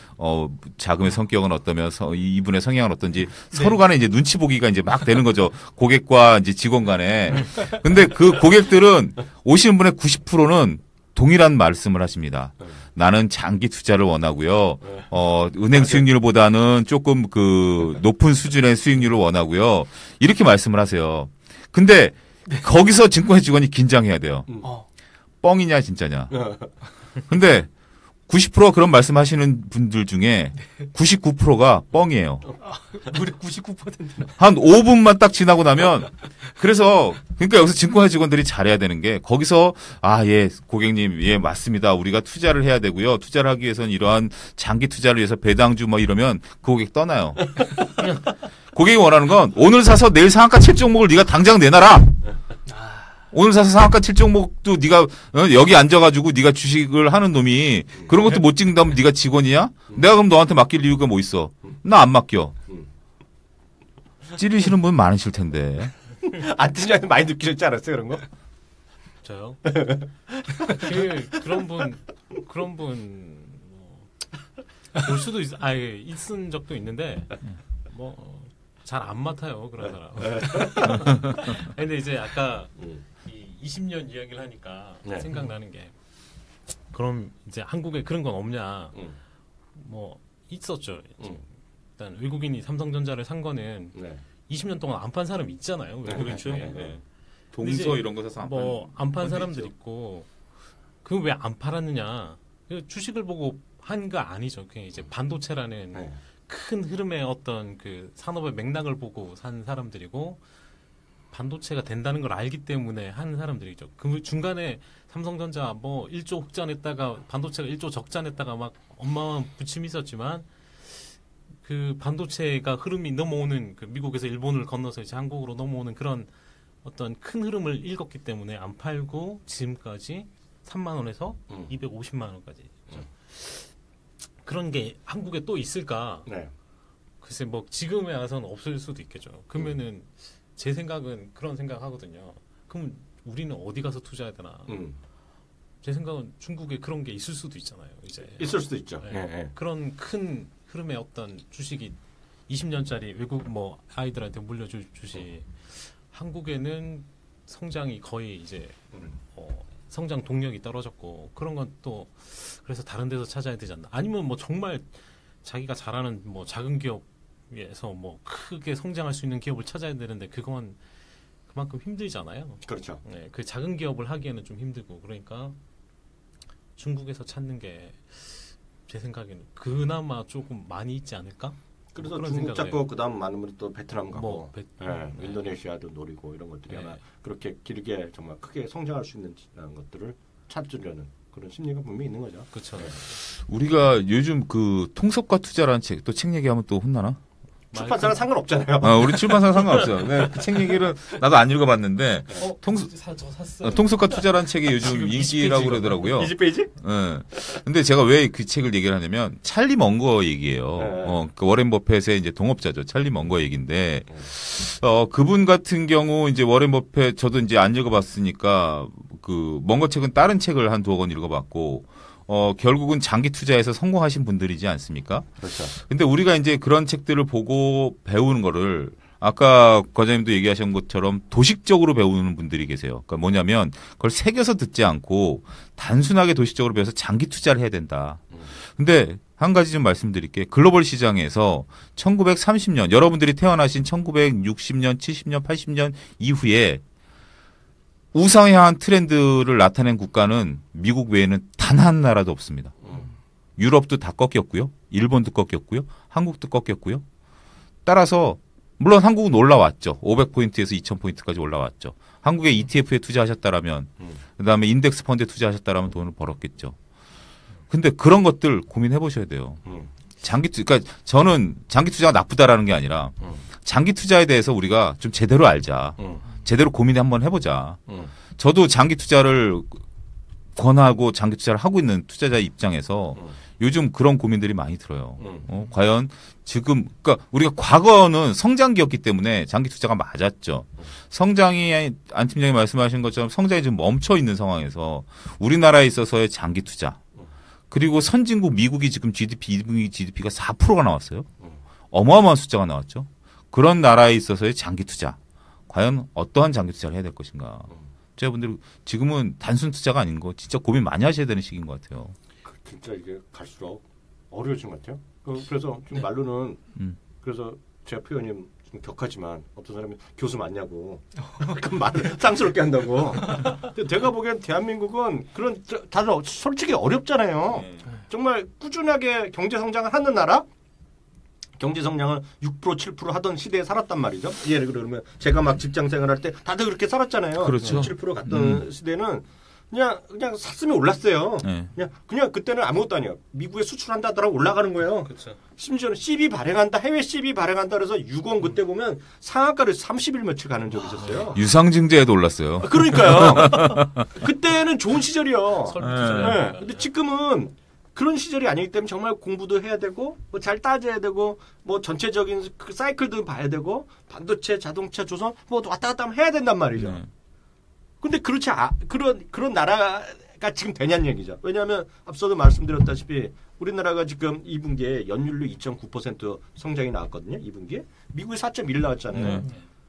자금의 성격은 어떠면서 이분의 성향은 어떤지 서로 간에 이제 눈치 보기가 이제 막 되는 거죠. 고객과 이제 직원 간에. 근데 그 고객들은 오시는 분의 90%는 동일한 말씀을 하십니다. 나는 장기 투자를 원하고요. 은행 수익률보다는 조금 높은 수준의 수익률을 원하고요. 이렇게 말씀을 하세요. 근데 거기서 증권회 직원이 긴장해야 돼요. 뻥이냐 진짜냐. 근데 90%가 그런 말씀하시는 분들 중에 99%가 뻥이에요. 무려 99%나. 한 5분만 딱 지나고 나면 그러니까 여기서 증권회 직원들이 잘해야 되는 게 거기서 예 고객님 예 맞습니다. 우리가 투자를 해야 되고요. 투자를 하기 위해서는 이러한 장기 투자를 위해서 배당주 이러면 그 고객 떠나요. 고객이 원하는 건 오늘 사서 내일 상한가 7종목을 네가 당장 내놔라. 오늘 사서 상한가 7종목도 네가 여기 앉아가지고 네가 주식을 하는 놈이 그런 것도 못 찍는다면 네가 직원이야? 내가 그럼 너한테 맡길 이유가 뭐 있어? 나 안 맡겨. 찌르시는 분 많으실 텐데. 안 뜨냐고 많이 느끼셨지 않았어요 그런 거? 저요? 그런 분 볼 수도 있은 적도 있는데 잘 안 맡아요 그런 사람. 근데 이제 아까 이 20년 이야기를 하니까 생각나는 게 그럼 이제 한국에 그런 건 없냐? 있었죠. 일단 외국인이 삼성전자를 산 거는 20년 동안 안 판 사람 있잖아요. 그렇죠. 네. 동서 이런 거 사서 안 판 사람들 있고 그 왜 안 팔았느냐? 주식을 보고 한 거 아니죠. 그냥 이제 반도체라는 큰 흐름의 어떤 그 산업의 맥락을 보고 산 사람들이고 반도체가 된다는 걸 알기 때문에 한 사람들이죠. 그 중간에 삼성전자 뭐 1조 흑자냈다가 반도체가 1조 적자냈다가 막 어마어마한 부침이 있었지만 그 반도체가 흐름이 넘어오는 그 미국에서 일본을 건너서 이제 한국으로 넘어오는 그런 어떤 큰 흐름을 읽었기 때문에 안 팔고 지금까지 3만 원에서 250만 원까지. 그런 게 한국에 또 있을까? 네. 글쎄 뭐 지금에 와서는 없을 수도 있겠죠. 그러면은 제 생각은 그런 생각하거든요. 그럼 우리는 어디 가서 투자해야 되나? 제 생각은 중국에 그런 게 있을 수도 있잖아요. 이제 있을 수도 있죠. 네. 네. 그런 큰 흐름의 어떤 주식이 20년짜리 외국 뭐 아이들한테 물려줄 주식. 한국에는 성장이 거의 이제 성장 동력이 떨어졌고 그런 건 또 그래서 다른 데서 찾아야 되지 않나? 아니면 뭐 정말 자기가 잘하는 뭐 작은 기업에서 뭐 크게 성장할 수 있는 기업을 찾아야 되는데 그건 그만큼 힘들잖아요. 그렇죠. 네, 그 작은 기업을 하기에는 좀 힘들고 그러니까 중국에서 찾는 게 제 생각에는 그나마 조금 많이 있지 않을까? 그래서 그런 중국 생각을 잡고 그다음 많은 분들이 또 베트남 가고 뭐 인도네시아도 노리고 이런 것들이 네. 아마 그렇게 길게 정말 크게 성장할 수 있는 것들을 찾으려는 그런 심리가 분명히 있는 거죠. 그렇죠. 우리가 요즘 그 통속과 투자라는 책, 또 책 얘기하면 또 혼나나? 출판사랑 상관없잖아요. 우리 출판사 상관없어요. 네, 그 책 얘기를 나도 안 읽어봤는데 저 샀어요. 통속과 투자라는 책이 요즘 인기라고 그러더라고요. 20페이지? 네. 근데 제가 왜 그 책을 얘기를 하냐면 찰리 먼거 얘기예요. 네. 그 워렌 버펫의 이제 동업자죠. 찰리 먼거 얘기인데 그분 같은 경우 이제 워렌 버펫 저도 이제 안 읽어봤으니까 그 먼거 책은 다른 책을 한 두어 권 읽어봤고. 결국은 장기 투자에서 성공하신 분들이지 않습니까? 그렇죠. 근데 우리가 이제 그런 책들을 보고 배우는 거를 아까 과장님도 얘기하신 것처럼 도식적으로 배우는 분들이 계세요. 그러니까 뭐냐면 그걸 새겨서 듣지 않고 단순하게 도식적으로 배워서 장기 투자를 해야 된다. 근데 한 가지 좀 말씀드릴게요. 글로벌 시장에서 1930년 여러분들이 태어나신 1960년, 70년, 80년 이후에 우상향한 트렌드를 나타낸 국가는 미국 외에는 단 한 나라도 없습니다. 유럽도 다 꺾였고요. 일본도 꺾였고요. 한국도 꺾였고요. 따라서 물론 한국은 올라왔죠. 500포인트에서 2000포인트까지 올라왔죠. 한국의 ETF에 투자하셨다라면 그다음에 인덱스 펀드에 투자하셨다라면 돈을 벌었겠죠. 근데 그런 것들 고민해 보셔야 돼요. 그러니까 저는 장기 투자가 나쁘다라는 게 아니라 장기 투자에 대해서 우리가 좀 제대로 알자. 제대로 고민을 한번 해보자. 저도 장기 투자를 권하고 장기 투자를 하고 있는 투자자 입장에서 요즘 그런 고민들이 많이 들어요. 과연 지금, 그러니까 우리가 과거는 성장기였기 때문에 장기 투자가 맞았죠. 성장이, 안 팀장이 말씀하신 것처럼 성장이 지금 멈춰 있는 상황에서 우리나라에 있어서의 장기 투자. 그리고 선진국 미국이 지금 GDP, 2분기 GDP가 4%가 나왔어요. 어마어마한 숫자가 나왔죠. 그런 나라에 있어서의 장기 투자. 과연 어떠한 장기 투자를 해야 될 것인가. 투자분들 지금은 단순 투자가 아닌 거 진짜 고민 많이 하셔야 되는 시기인 것 같아요. 진짜 이게 갈수록 어려워진 것 같아요. 그래서 지금 말로는 그래서 제가 표현이 좀 격하지만 어떤 사람이 교수 맞냐고 그 말을 쌍스럽게 한다고. 근데 제가 보기엔 대한민국은 그런 다들 솔직히 어렵잖아요. 정말 꾸준하게 경제 성장을 하는 나라. 경제 성장을 6% 7% 하던 시대에 살았단 말이죠. 예를 들면 제가 막 직장 생활할 때 다들 그렇게 살았잖아요. 그렇죠. 7% 갔던 시대는 그냥 샀으면 올랐어요. 네. 그냥 그때는 아무것도 아니에요. 미국에 수출한다 하더라도 올라가는 거예요. 그렇죠. 심지어는 CB 발행한다, 해외 CB 발행한다 그래서 6원 그때 보면 상한가를 30일 며칠 가는 적이 있었어요. 유상증자에도 올랐어요. 그러니까요. 그때는 좋은 시절이요. 네. 근데 지금은 그런 시절이 아니기 때문에 정말 공부도 해야 되고 뭐 잘 따져야 되고 뭐 전체적인 그 사이클도 봐야 되고 반도체, 자동차, 조선 뭐 왔다 갔다 하면 해야 된단 말이죠. 근데 그렇지 그런 나라가 지금 되냐는 얘기죠. 왜냐하면 앞서도 말씀드렸다시피 우리나라가 지금 2분기에 연율로 2.9% 성장이 나왔거든요. 2분기에 미국이 4.1 나왔잖아요.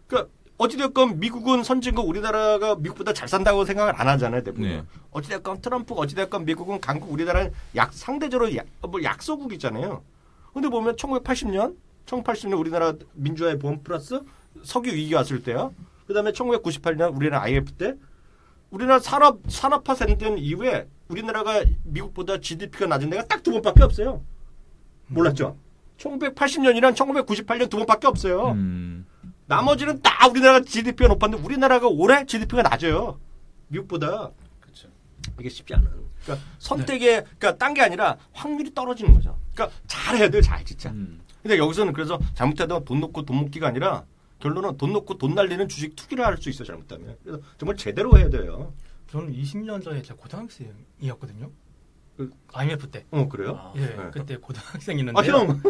그러니까 어찌됐건 미국은 선진국 우리나라가 미국보다 잘 산다고 생각을 안 하잖아요. 대부분. 네. 어찌됐건 트럼프가 어찌됐건 미국은 강국 우리나라는 상대적으로 약소국이잖아요. 근데 보면 1980년 우리나라 민주화의 보험 플러스 석유 위기 왔을 때요. 그다음에 1998년 우리나라 IMF 때 우리나라 산업화 된 이후에 우리나라가 미국보다 GDP가 낮은 데가 딱 두 번밖에 없어요. 몰랐죠? 1980년이랑 1998년 두 번밖에 없어요. 나머지는 다 우리나라 GDP가 높았는데 우리나라가 올해 GDP가 낮아요. 미국보다. 그렇죠. 이게 쉽지 않은. 그러니까 선택에 그러니까 딴 게 아니라 확률이 떨어지는 거죠. 그러니까 잘해야 돼요, 잘 진짜. 근데 여기서는 그래서 잘못하다 돈 놓고 돈 먹기가 아니라 결론은 돈 놓고 돈 날리는 주식 투기를 할 수 있어 잘못하면. 그래서 정말 제대로 해야 돼요. 저는 20년 전에 제가 고등학생이었거든요. 그, IMF 때. 그래요? 예, 네. 그때 고등학생이었는데요. 형.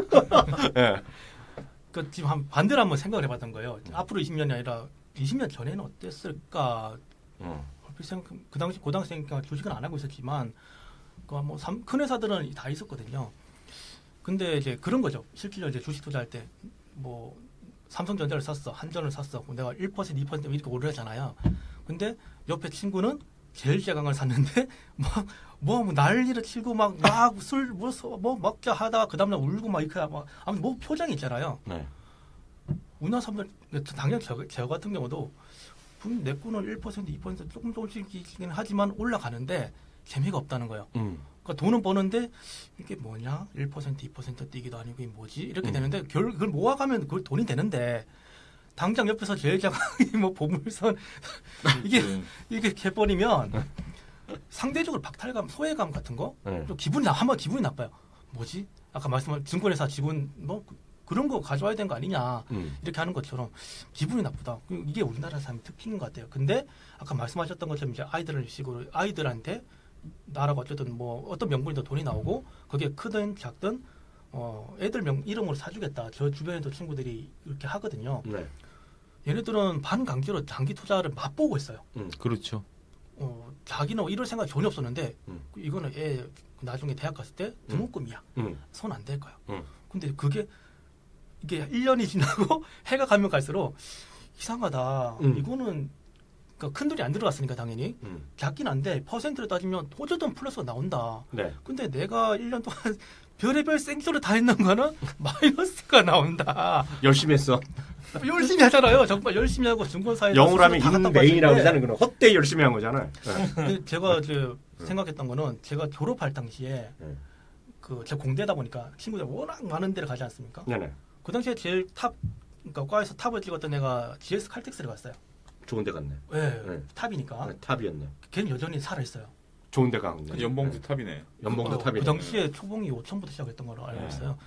네. 그 지금 반대로 한번 생각을 해봤던 거예요. 앞으로 20년이 아니라 20년 전에는 어땠을까? 그 당시 고등학생이니까 주식은 안 하고 있었지만, 뭐 큰 회사들은 다 있었거든요. 근데 이제 그런 거죠. 실질적으로 이제 주식 투자할 때 뭐 삼성전자를 샀어, 한전을 샀어, 내가 1%, 2% 이렇게 오르잖아요. 근데 옆에 친구는 제일제강을 샀는데 뭐 난리를 치고 막 술 뭐 먹자 하다가 그 다음날 울고 막 이렇게 막 아무튼 뭐 표정이 있잖아요. 네. 우리나라 사람들 당연히 저 같은 경우도 내 거는 1%, 2% 조금씩이긴 하지만 올라가는데 재미가 없다는 거예요. 그러니까 돈은 버는데 이게 뭐냐? 1%, 2% 뛰기도 아니고 이게 뭐지? 이렇게 되는데 그걸 모아가면 그걸 돈이 되는데 당장 옆에서 제일제강이 뭐 보물선 이게 개버리면 상대적으로 박탈감, 소외감 같은 거 좀 한번 기분이 나빠요. 뭐지? 아까 말씀한 증권회사 직원 뭐 그런 거 가져와야 되는 거 아니냐 이렇게 하는 것처럼 기분이 나쁘다. 이게 우리나라 사람의 특징인 것 같아요. 근데 아까 말씀하셨던 것처럼 이제 아이들한테 나라가 어쨌든 뭐 어떤 명분이든 돈이 나오고 그게 크든 작든 애들 이름으로 사주겠다. 저 주변에도 친구들이 이렇게 하거든요. 네. 얘네들은 반강제로 장기 투자를 맛보고 있어요. 그렇죠. 자기는 이럴 생각이 전혀 없었는데 이거는 애 나중에 대학 갔을 때 등록금이야. 손 안 댈 거야. 근데 이게 1년이 지나고 해가 가면 갈수록 이상하다. 이거는 그러니까 큰 돈이 안 들어갔으니까 당연히 작긴 한데 퍼센트를 따지면 어쨌든 플러스가 나온다. 네. 근데 내가 1년 동안 별의별 생소를 다 했는 거는 마이너스가 나온다. 열심히 했어. 열심히 하잖아요. 정말 열심히 하고 증권사에서 영어로 하면 인메인이라고 하잖아요. 그건 헛되이 열심히 한 거잖아요. 네. 제가 이제 생각했던 거는 제가 졸업할 당시에 제가 공대다 보니까 친구들 워낙 많은 데를 가지 않습니까? 네네. 그 당시에 제일 그러니까 과에서 탑을 찍었던 애가 GS 칼텍스를 갔어요. 좋은 데 갔네. 네. 탑이니까. 네, 탑이었네. 걔는 여전히 살아있어요. 좋은 데 갔네. 연봉도 탑이네. 연봉도 탑이네. 그 당시에 초봉이 5천부터 시작했던 걸로 알고 있어요.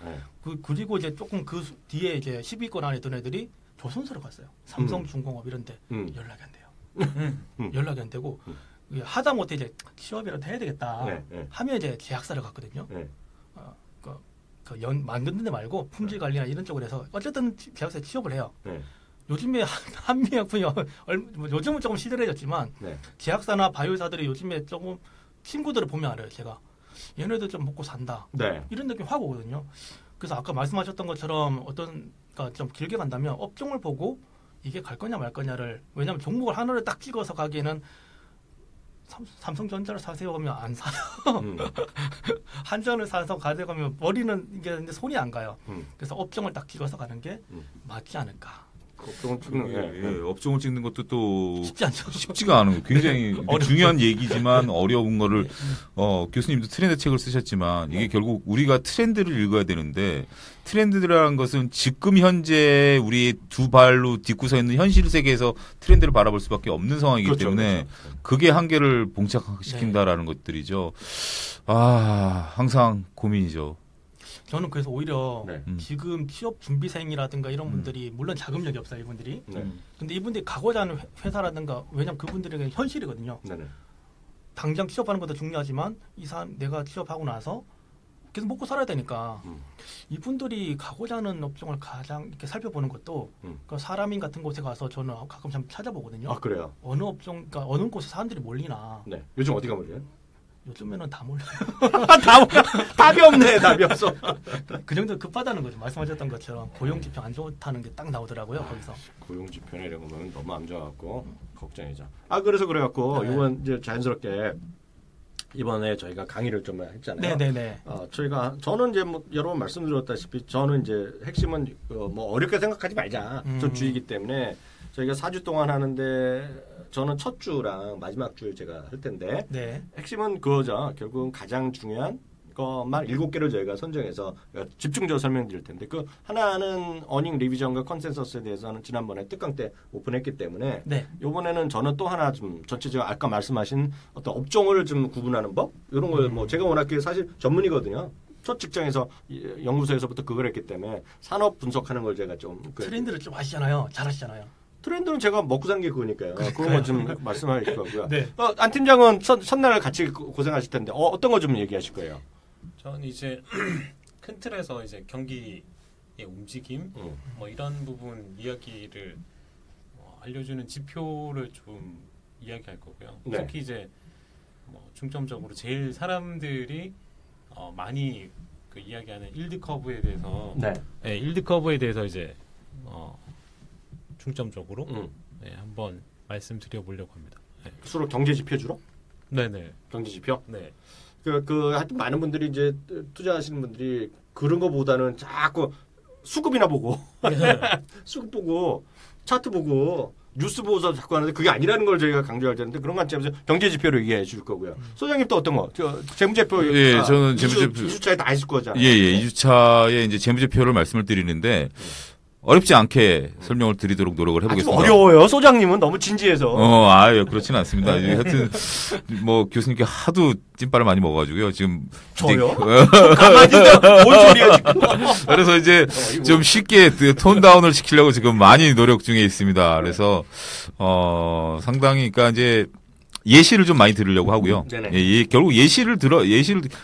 그리고 이제 조금 그 뒤에 이제 10위권 안에 든 애들이 조선소로 갔어요. 삼성중공업 이런 데 연락이 안 돼요. 연락이 안 되고 하다못해 이제 취업이라도 해야 되겠다 하면 이제 제약사를 갔거든요. 만드는 데 말고 품질 관리나 이런 쪽으로 해서 어쨌든 제약사에 취업을 해요. 요즘에 한미약품이 요즘은 조금 시들해졌지만 제약사나 바이오사들이 요즘에 조금 친구들을 보면 알아요. 제가 얘네들 좀 먹고 산다. 이런 느낌 확 오거든요. 그래서 아까 말씀하셨던 것처럼 그러니까 좀 길게 간다면 업종을 보고 이게 갈 거냐 말 거냐를 왜냐하면 종목을 하나를 딱 찍어서 가기에는 삼성전자를 사세요 하면 안 사요. 한전을 사서 가져가면 머리는 이게 손이 안 가요. 그래서 업종을 딱 찍어서 가는 게 맞지 않을까. 업종을 찍는 업종을 찍는 것도 또 쉽지 않죠. 쉽지가 않은 거. 굉장히 중요한 얘기지만 어려운 거를 교수님도 트렌드 책을 쓰셨지만 이게 결국 우리가 트렌드를 읽어야 되는데 트렌드라는 것은 지금 현재 우리 두 발로 딛고 서 있는 현실 세계에서 트렌드를 바라볼 수밖에 없는 상황이기 때문에 그게 한계를 봉착시킨다라는 것들이죠. 항상 고민이죠. 저는 그래서 오히려 지금 취업 준비생이라든가 이런 분들이 물론 자금력이 없어요 이분들이. 근데 이분들이 가고자 하는 회사라든가 왜냐면 그분들에게 현실이거든요. 당장 취업하는 것도 중요하지만 이 사람 내가 취업하고 나서 계속 먹고 살아야 되니까 이분들이 가고자 하는 업종을 가장 이렇게 살펴보는 것도 그 사람인 같은 곳에 가서 저는 가끔 참 찾아보거든요. 아 그래요? 어느 업종, 그러니까 어느 곳에 사람들이 몰리나. 요즘 어디가 몰려요? 요즘에는 다 몰려요. 답이 없네. 답이 없어. 그 정도 급하다는 거죠. 말씀하셨던 것처럼 고용지표 안 좋다는 게 딱 나오더라고요. 거기서. 고용지표나 이런 거 보면 너무 안 좋아갖고 걱정이죠. 그래서 그래갖고 이번 이제 자연스럽게 이번에 저희가 강의를 좀 했잖아요. 네네네. 저는 이제 뭐 여러 번 말씀드렸다시피 저는 이제 핵심은 뭐 어렵게 생각하지 말자. 저 주의이기 때문에 저희가 4주 동안 하는데 저는 첫 주랑 마지막 주를 제가 할 텐데 핵심은 그거죠. 결국은 가장 중요한 것만 7개를 저희가 선정해서 집중적으로 설명드릴 텐데 그 하나는 어닝 리비전과 컨센서스에 대해서는 지난번에 특강 때 오픈했기 때문에 네. 이번에는 저는 또 하나 좀 전체적으로 아까 말씀하신 어떤 업종을 좀 구분하는 법 이런 걸 뭐 제가 워낙 사실 전문이거든요. 첫 직장에서 연구소에서부터 그걸 했기 때문에 산업 분석하는 걸 제가 좀 트렌드를 좀 아시잖아요. 잘 아시잖아요. 트렌드는 제가 먹고 산 게 그거니까요. 그런 거 좀 말씀할 거고요. 네. 안 팀장은 첫날 같이 고생하실 텐데 어떤 거 좀 얘기하실 거예요? 저는 이제 큰 틀에서 이제 경기의 움직임 뭐 이런 부분 이야기를 알려주는 지표를 좀 이야기할 거고요. 네. 특히 이제 뭐 중점적으로 제일 사람들이 많이 그 이야기하는 일드 커브에 대해서 네. 네, 일드 커브에 대해서 이제 중점적으로 네, 한번 말씀드려 보려고 합니다. 네. 주로 경제 지표 주로? 네네. 경제 지표? 네. 하여튼 많은 분들이 이제 투자하시는 분들이 그런 거보다는 자꾸 수급이나 보고 수급 보고 차트 보고 뉴스 보고서 자꾸 하는데 그게 아니라는 걸 저희가 강조할 텐데 그런 관점에서 경제 지표로 얘기해 줄 거고요. 소장님 또 어떤 거? 재무제표. 예, 저는 재무제표 2주차에 다 있을 거잖아요. 예, 2주차에 이제 재무제표를 말씀을 드리는데 어렵지 않게 설명을 드리도록 노력을 해보겠습니다. 어려워요. 소장님은 너무 진지해서. 아유, 그렇지는 않습니다. 하여튼, 뭐, 교수님께 하도 찐빠를 많이 먹어가지고요. 지금. 저요? 가만히 뭔 소리야, 지금. 그래서 이제 좀 쉽게 톤 다운을 시키려고 지금 많이 노력 중에 있습니다. 그래서, 상당히, 그러니까 이제, 예시를 좀 많이 들으려고 하고요. 결국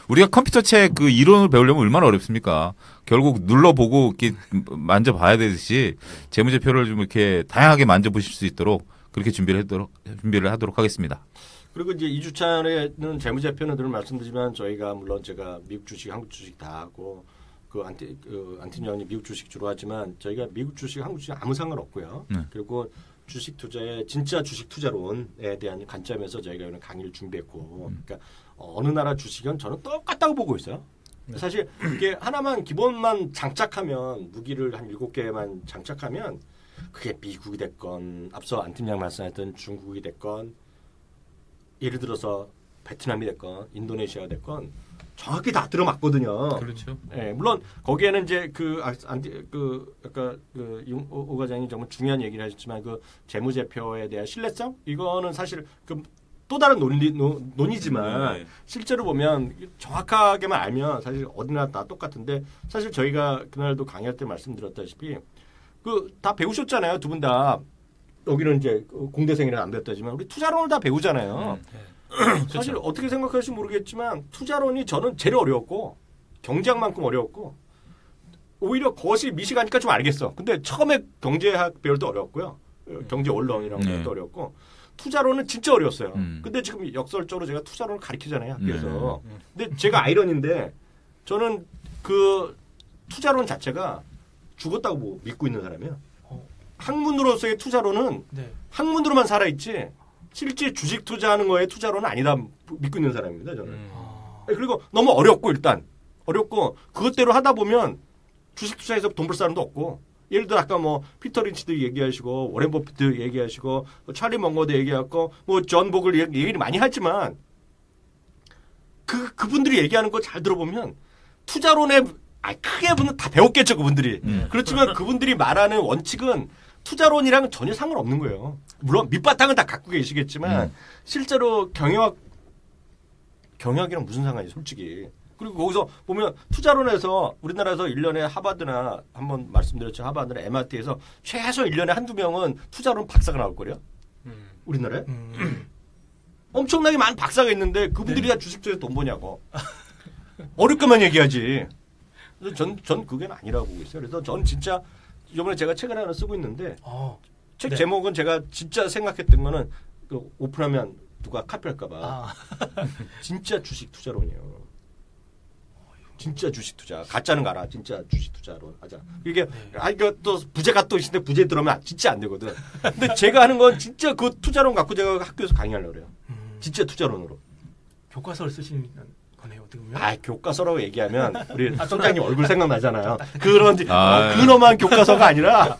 우리가 컴퓨터 책 그 이론을 배우려면 얼마나 어렵습니까? 결국 눌러보고 이렇게 만져봐야 되듯이 재무제표를 좀 이렇게 다양하게 만져보실 수 있도록 그렇게 준비를 하도록 하겠습니다. 그리고 이제 2주차에는 재무제표는 늘 말씀드리지만 저희가 물론 제가 미국 주식, 한국 주식 다 하고 안팀장이 미국 주식 주로 하지만 저희가 미국 주식, 한국 주식 아무 상관없고요. 그리고 주식 투자의 진짜 주식 투자론에 대한 관점에서 저희가 이런 강의를 준비했고, 그러니까 어느 나라 주식은 저는 똑같다고 보고 있어요. 네. 사실 이게 하나만 기본만 장착하면 무기를 한 7개만 장착하면 그게 미국이 됐건 앞서 안 팀장 말씀하셨던 중국이 됐건 예를 들어서 베트남이 됐건 인도네시아가 됐건 정확히 다 들어맞거든요. 그렇죠. 네, 물론 거기에는 이제 아까 오 과장이 정말 중요한 얘기를 하셨지만 그 재무제표에 대한 신뢰성 이거는 사실 또 다른 논의지만 실제로 보면 정확하게만 알면 사실 어디나 다 똑같은데 사실 저희가 그날도 강의할 때 말씀드렸다시피 다 배우셨잖아요. 두 분 다 여기는 이제 공대생이라 안 배웠다지만 우리 투자론을 다 배우잖아요. 사실 그렇죠. 어떻게 생각할지 모르겠지만 투자론이 저는 제일 어려웠고 경제학만큼 어려웠고 오히려 그것이 미시가니까 좀 알겠어. 근데 처음에 경제학 배울 때 어려웠고요. 경제 원론이라는 것도 어려웠고 투자론은 진짜 어려웠어요. 근데 지금 역설적으로 제가 투자론을 가르치잖아요. 학교에서. 근데 제가 아이러니인데 저는 그 투자론 자체가 죽었다고 믿고 있는 사람이에요. 학문으로서의 투자론은 학문으로만 살아있지 실제 주식 투자하는 거에 투자론은 아니다 믿고 있는 사람입니다. 저는. 그리고 너무 어렵고 일단 어렵고 그것대로 하다 보면 주식 투자에서 돈 벌 사람도 없고 예를 들어 아까 뭐 피터 린치도 얘기하시고 워렌 버핏도 얘기하시고 찰리 멍거도 얘기하고 뭐 존 보글 얘기를 많이 하지만 그분들이 얘기하는 거 잘 들어보면 투자론에 크게 보면 다 배웠겠죠 그분들이. 그렇지만 그분들이 말하는 원칙은 투자론이랑 전혀 상관없는 거예요. 물론 밑바탕은 다 갖고 계시겠지만 실제로 경영학이랑 무슨 상관이에요 솔직히. 그리고 거기서 보면 투자론에서 우리나라에서 1년에 하버드나 한번 말씀드렸죠. 하버드나 MIT에서 최소 1년에 한두 명은 투자론 박사가 나올 거래요. 우리나라에. 엄청나게 많은 박사가 있는데 그분들이 다 주식 투자에서 돈 버냐고. 어렵게만 얘기하지. 그래서 전 그게 아니라고 보고 있어요. 그래서 전 진짜 이번에 제가 책을 하나 쓰고 있는데 책 제목은 제가 진짜 생각했던 거는 오픈하면 누가 카피할까봐 진짜 주식 투자론이에요. 진짜 주식 투자 가짜는 가라. 진짜 주식 투자론 하자. 이게 이거 또 부제가 또 있는데 부제 들어오면 진짜 안 되거든. 근데 제가 하는 건 진짜 그 투자론 갖고 제가 학교에서 강의하려고 그래요. 진짜 투자론으로. 교과서를 쓰시는 그러네요. 어떻게 보면. 아, 교과서라고 얘기하면 우리 소장님 얼굴 생각나잖아요. 그런 근엄한 교과서가 아니라.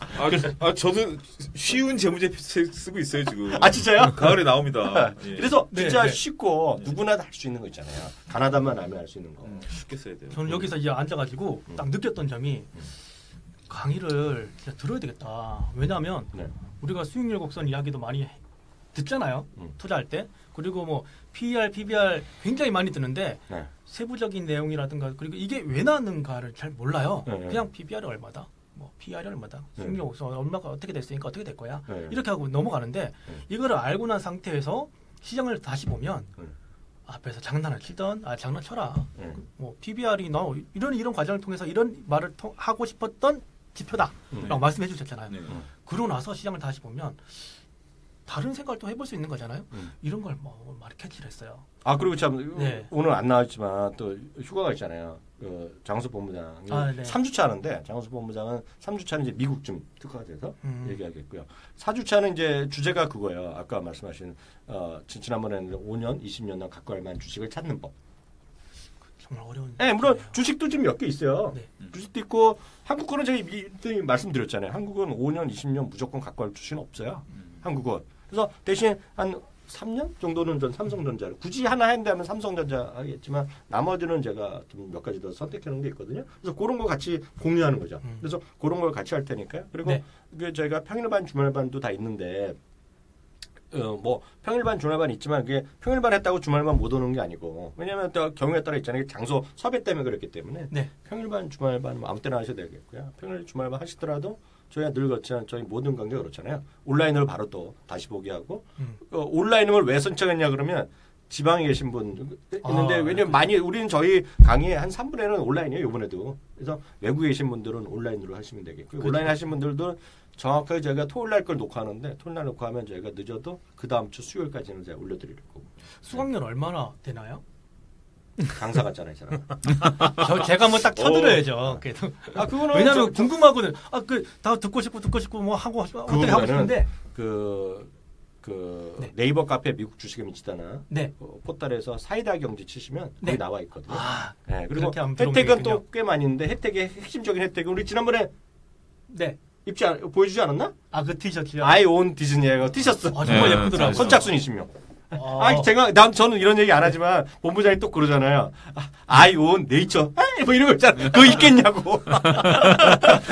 저도 쉬운 재무제 쓰고 있어요 지금. 아, 진짜요? 가을에 나옵니다. 예. 그래서 진짜 네. 쉽고 누구나 다 할 수 있는 거 있잖아요. 가나다만 하면 할 수 있는 거. 쉽게 써야 돼요. 저는 여기서 이제 앉아가지고 딱 느꼈던 점이 강의를 진짜 들어야 되겠다. 왜냐하면 네. 우리가 수익률 곡선 이야기도 많이 듣잖아요. 투자할 때. 그리고 뭐 PER, PBR 굉장히 많이 듣는데 네. 세부적인 내용이라든가 그리고 이게 왜 나왔는가를 잘 몰라요. 네. 그냥 PBR이 얼마다, 뭐 PER이 얼마다, 수익률 곡선 얼마가 어떻게 됐으니까 어떻게 될 거야. 네. 이렇게 하고 넘어가는데 이거를 알고 난 상태에서 시장을 다시 보면 앞에서 장난을 치던 장난쳐라. 뭐 PBR이 너 이런 과정을 통해서 이런 말을 하고 싶었던 지표다라고 말씀해 주셨잖아요. 네. 그러고 나서 시장을 다시 보면 다른 생각을 또 해볼 수 있는 거잖아요. 이런 걸 뭐 많이 캐치를 했어요. 아, 그리고 참 네. 오늘 안 나왔지만 또 휴가가 있잖아요. 장수 본부장 네. 3주차 하는데 장수 본부장은 3주차는 이제 미국 좀 특화가 돼서 얘기하겠고요. 4주차는 이제 주제가 그거예요. 아까 말씀하신 지난번에는 5년, 20년 갖고 갈 만한 주식을 찾는 법. 정말 어려운. 네, 물론 일이에요. 주식도 좀 몇 개 있어요. 네. 주식도 있고 한국 거는 제가 이미 말씀드렸잖아요. 한국은 5년, 20년 무조건 갖고 갈 주식은 없어요. 한국은. 그래서 대신 한 3년 정도는 전 삼성전자를 굳이 하나 한다면 삼성전자 하겠지만 나머지는 제가 좀 몇 가지 더 선택해 놓은 게 있거든요. 그래서 그런 거 같이 공유하는 거죠. 그래서 그런 걸 같이 할 테니까요. 그리고 네. 저희가 평일반 주말반도 다 있는데 뭐 평일반 주말반 있지만 그게 평일반 했다고 주말반 못 오는 게 아니고 왜냐하면 또 경우에 따라 있잖아요. 장소 섭외 때문에 그렇기 때문에 네. 평일반 주말반 뭐 아무 때나 하셔도 되겠고요. 평일 주말반 하시더라도 저희가 늘 그렇지만 저희 모든 관계가 그렇잖아요. 온라인으로 바로 또 다시 보기 하고 온라인을 왜 선정했냐 그러면 지방에 계신 분 있는데 왜냐면 많이 우리는 저희 강의의 한 3분의 1은 온라인이에요. 이번에도. 그래서 외국에 계신 분들은 온라인으로 하시면 되겠고요. 온라인 하신 분들도 정확하게 저희가 토요일 날 걸 녹화하는데 토요일 날 녹화하면 저희가 늦어도 그 다음 주 수요일까지는 제가 올려드릴 거고. 수강료 얼마나 되나요? 강사 같잖아요, 저는. 제가 뭐 딱 쳐드려야죠. 그래도. 그거는 왜냐하면 궁금하거든. 다 듣고 싶고 뭐 하고 어떻게 하고 싶은데. 네. 네이버 카페 미국 주식에 미치다나 네. 포털에서 사이다 경제 치시면 거기 네. 나와 있거든요. 네, 그리고 혜택은 혜택은 또 꽤 많이 있는데 혜택의 핵심적인 혜택은 우리 지난번에 네. 보여주지 않았나? 그 티셔츠요. I own 디즈니가 티셔츠. 정말 예쁘더라고요. 선착순 20명. 저는 이런 얘기 안 하지만 본부장이 또 그러잖아요. I own nature. 뭐 이런 거 있잖아. 그거 입겠냐고.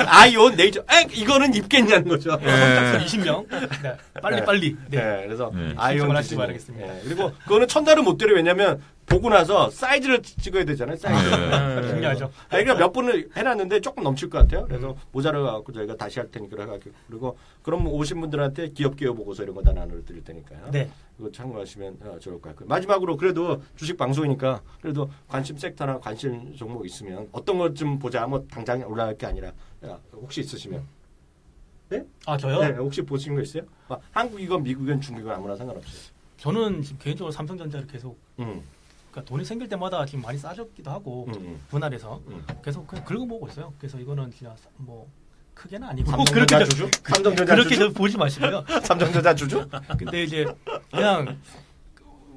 I own nature. 이거는 입겠냐는 거죠. 선착순 20명. 네. 빨리. 네. 그래서 I own 하시기 바라겠습니다. 그리고 그거는 천달은 못 드려. 왜냐면 보고 나서 사이즈를 찍어야 되잖아요. 사이즈. 중요하죠. 그러니까 몇 번을 해놨는데 조금 넘칠 것 같아요. 그래서 모자라갖고 저희가 다시 할 테니까 그리고 그럼 오신 분들한테 기업 보고서 이런 거 다 나눠드릴 테니까요. 네. 그거 참고하시면 좋을 것 같고요. 마지막으로 그래도 주식 방송이니까 그래도 관심 섹터나 관심 종목 있으면 어떤 것 좀 보자. 뭐 당장 올라갈 게 아니라 혹시 있으시면. 네? 저요? 네. 혹시 보시는 거 있어요? 한국이건 미국이건 중국이건 아무나 상관없어요. 저는 지금 개인적으로 삼성전자를 계속 그러니까 돈이 생길 때마다 지금 많이 싸졌기도 하고 분할해서 계속 그냥 긁어보고 있어요. 그래서 이거는 진짜 뭐 크게는 아니고 삼성전자 주주? 그렇게 보지 마시고요. 삼성전자 주주? 근데 이제 그냥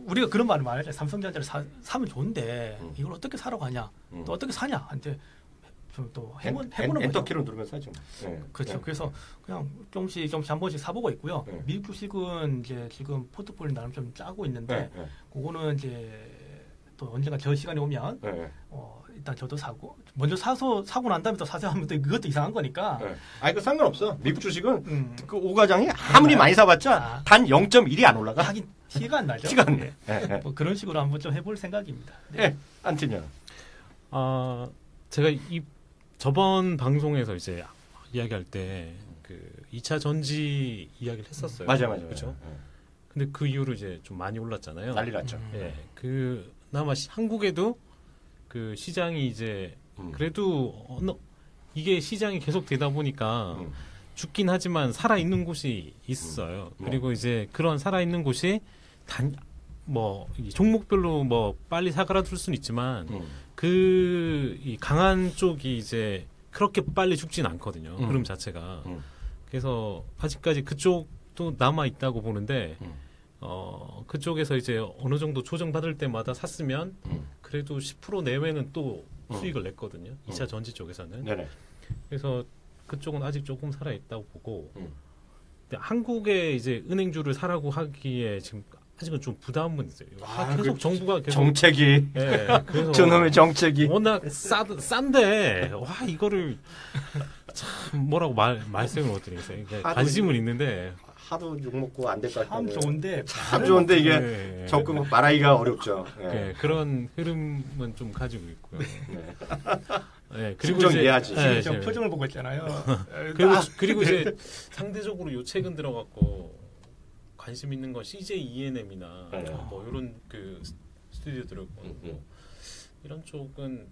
우리가 그런 말을 많이 하잖아요. 삼성전자를 사면 좋은데 이걸 어떻게 사러 가냐, 또 어떻게 사냐, 한테 좀 또 해보는 거죠. 엔터키로 누르면 사죠. 네. 그렇죠. 네. 그래서 그냥 조금씩 한 번씩 사보고 있고요. 네. 미국 주식은 이제 지금 포트폴리오 나름 좀 짜고 있는데 그거는 이제 또 언젠가 저 시간이 오면 일단 저도 사고 먼저 사고 난 다음에 또 사세요 하면 또 그것도 이상한 거니까. 그 상관없어. 미국 주식은 그 오과장이 아무리 많이 사봤자 단 0.1이 안 올라가. 하긴 티가 안 나죠. 티가 안 내. 뭐 그런 식으로 한번 좀 해볼 생각입니다. 네, 안티냐. 제가 저번 방송에서 이제 이야기할 때 그 2차 전지 이야기를 했었어요. 맞아요. 그렇죠. 근데 그 이후로 이제 좀 많이 올랐잖아요. 난리 났죠. 그나마 한국에도 그 시장이 이제 그래도 이게 시장이 계속 되다 보니까 죽긴 하지만 살아 있는 곳이 있어요. 그리고 이제 그런 살아 있는 곳이 종목별로 뭐 빨리 사그라들 수는 있지만 이 강한 쪽이 이제 그렇게 빨리 죽진 않거든요. 흐름 자체가. 그래서 아직까지 그쪽도 남아 있다고 보는데 그쪽에서 이제 어느 정도 조정받을 때마다 샀으면 그래도 10% 내외는 또 수익을 냈거든요. 2차 전지 쪽에서는. 네네. 그래서 그쪽은 아직 조금 살아 있다고 보고 근데 한국의 이제 은행주를 사라고 하기에 지금 아직은 좀 부담은 있어요. 계속 정부가 계속 정책이 그래서 저놈의 정책이 워낙 싼데 와 이거를 참 뭐라고 말씀을 못 드리겠어요. 관심은 있는데 하도 욕 먹고 안 될 것 같아요. 참 좋은데 이게 접근 말하기가 어렵죠. 그런 흐름은 좀 가지고 있고요. 그리고 이제 이해하지. 지금 표정을 보고 있잖아요. 그리고 이제 상대적으로 요 최근 들어갔고 관심 있는 건 CJ E&M이나 뭐 이런 그 스튜디오들을 이런 쪽은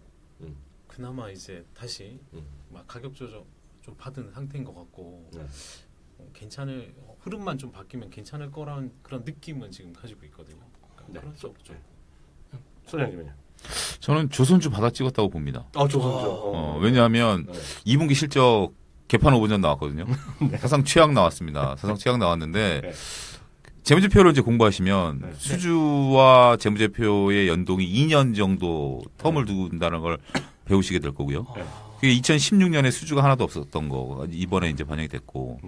그나마 이제 다시 막 가격 조정 좀 받은 상태인 것 같고 괜찮을 흐름만 좀 바뀌면 괜찮을 거라는 그런 느낌은 지금 가지고 있거든요. 그런 쪽 좀. 소장님은요? 저는 조선주 바닥 찍었다고 봅니다. 조선주. 왜냐하면 2분기 실적 개판 5분전 나왔거든요. 사상 최악 나왔습니다. 사상 최악 나왔는데 재무제표를 이제 공부하시면 수주와 재무제표의 연동이 2년 정도 텀을 둔다는 걸 배우시게 될 거고요. 그게 2016년에 수주가 하나도 없었던 거 이번에 이제 반영이 됐고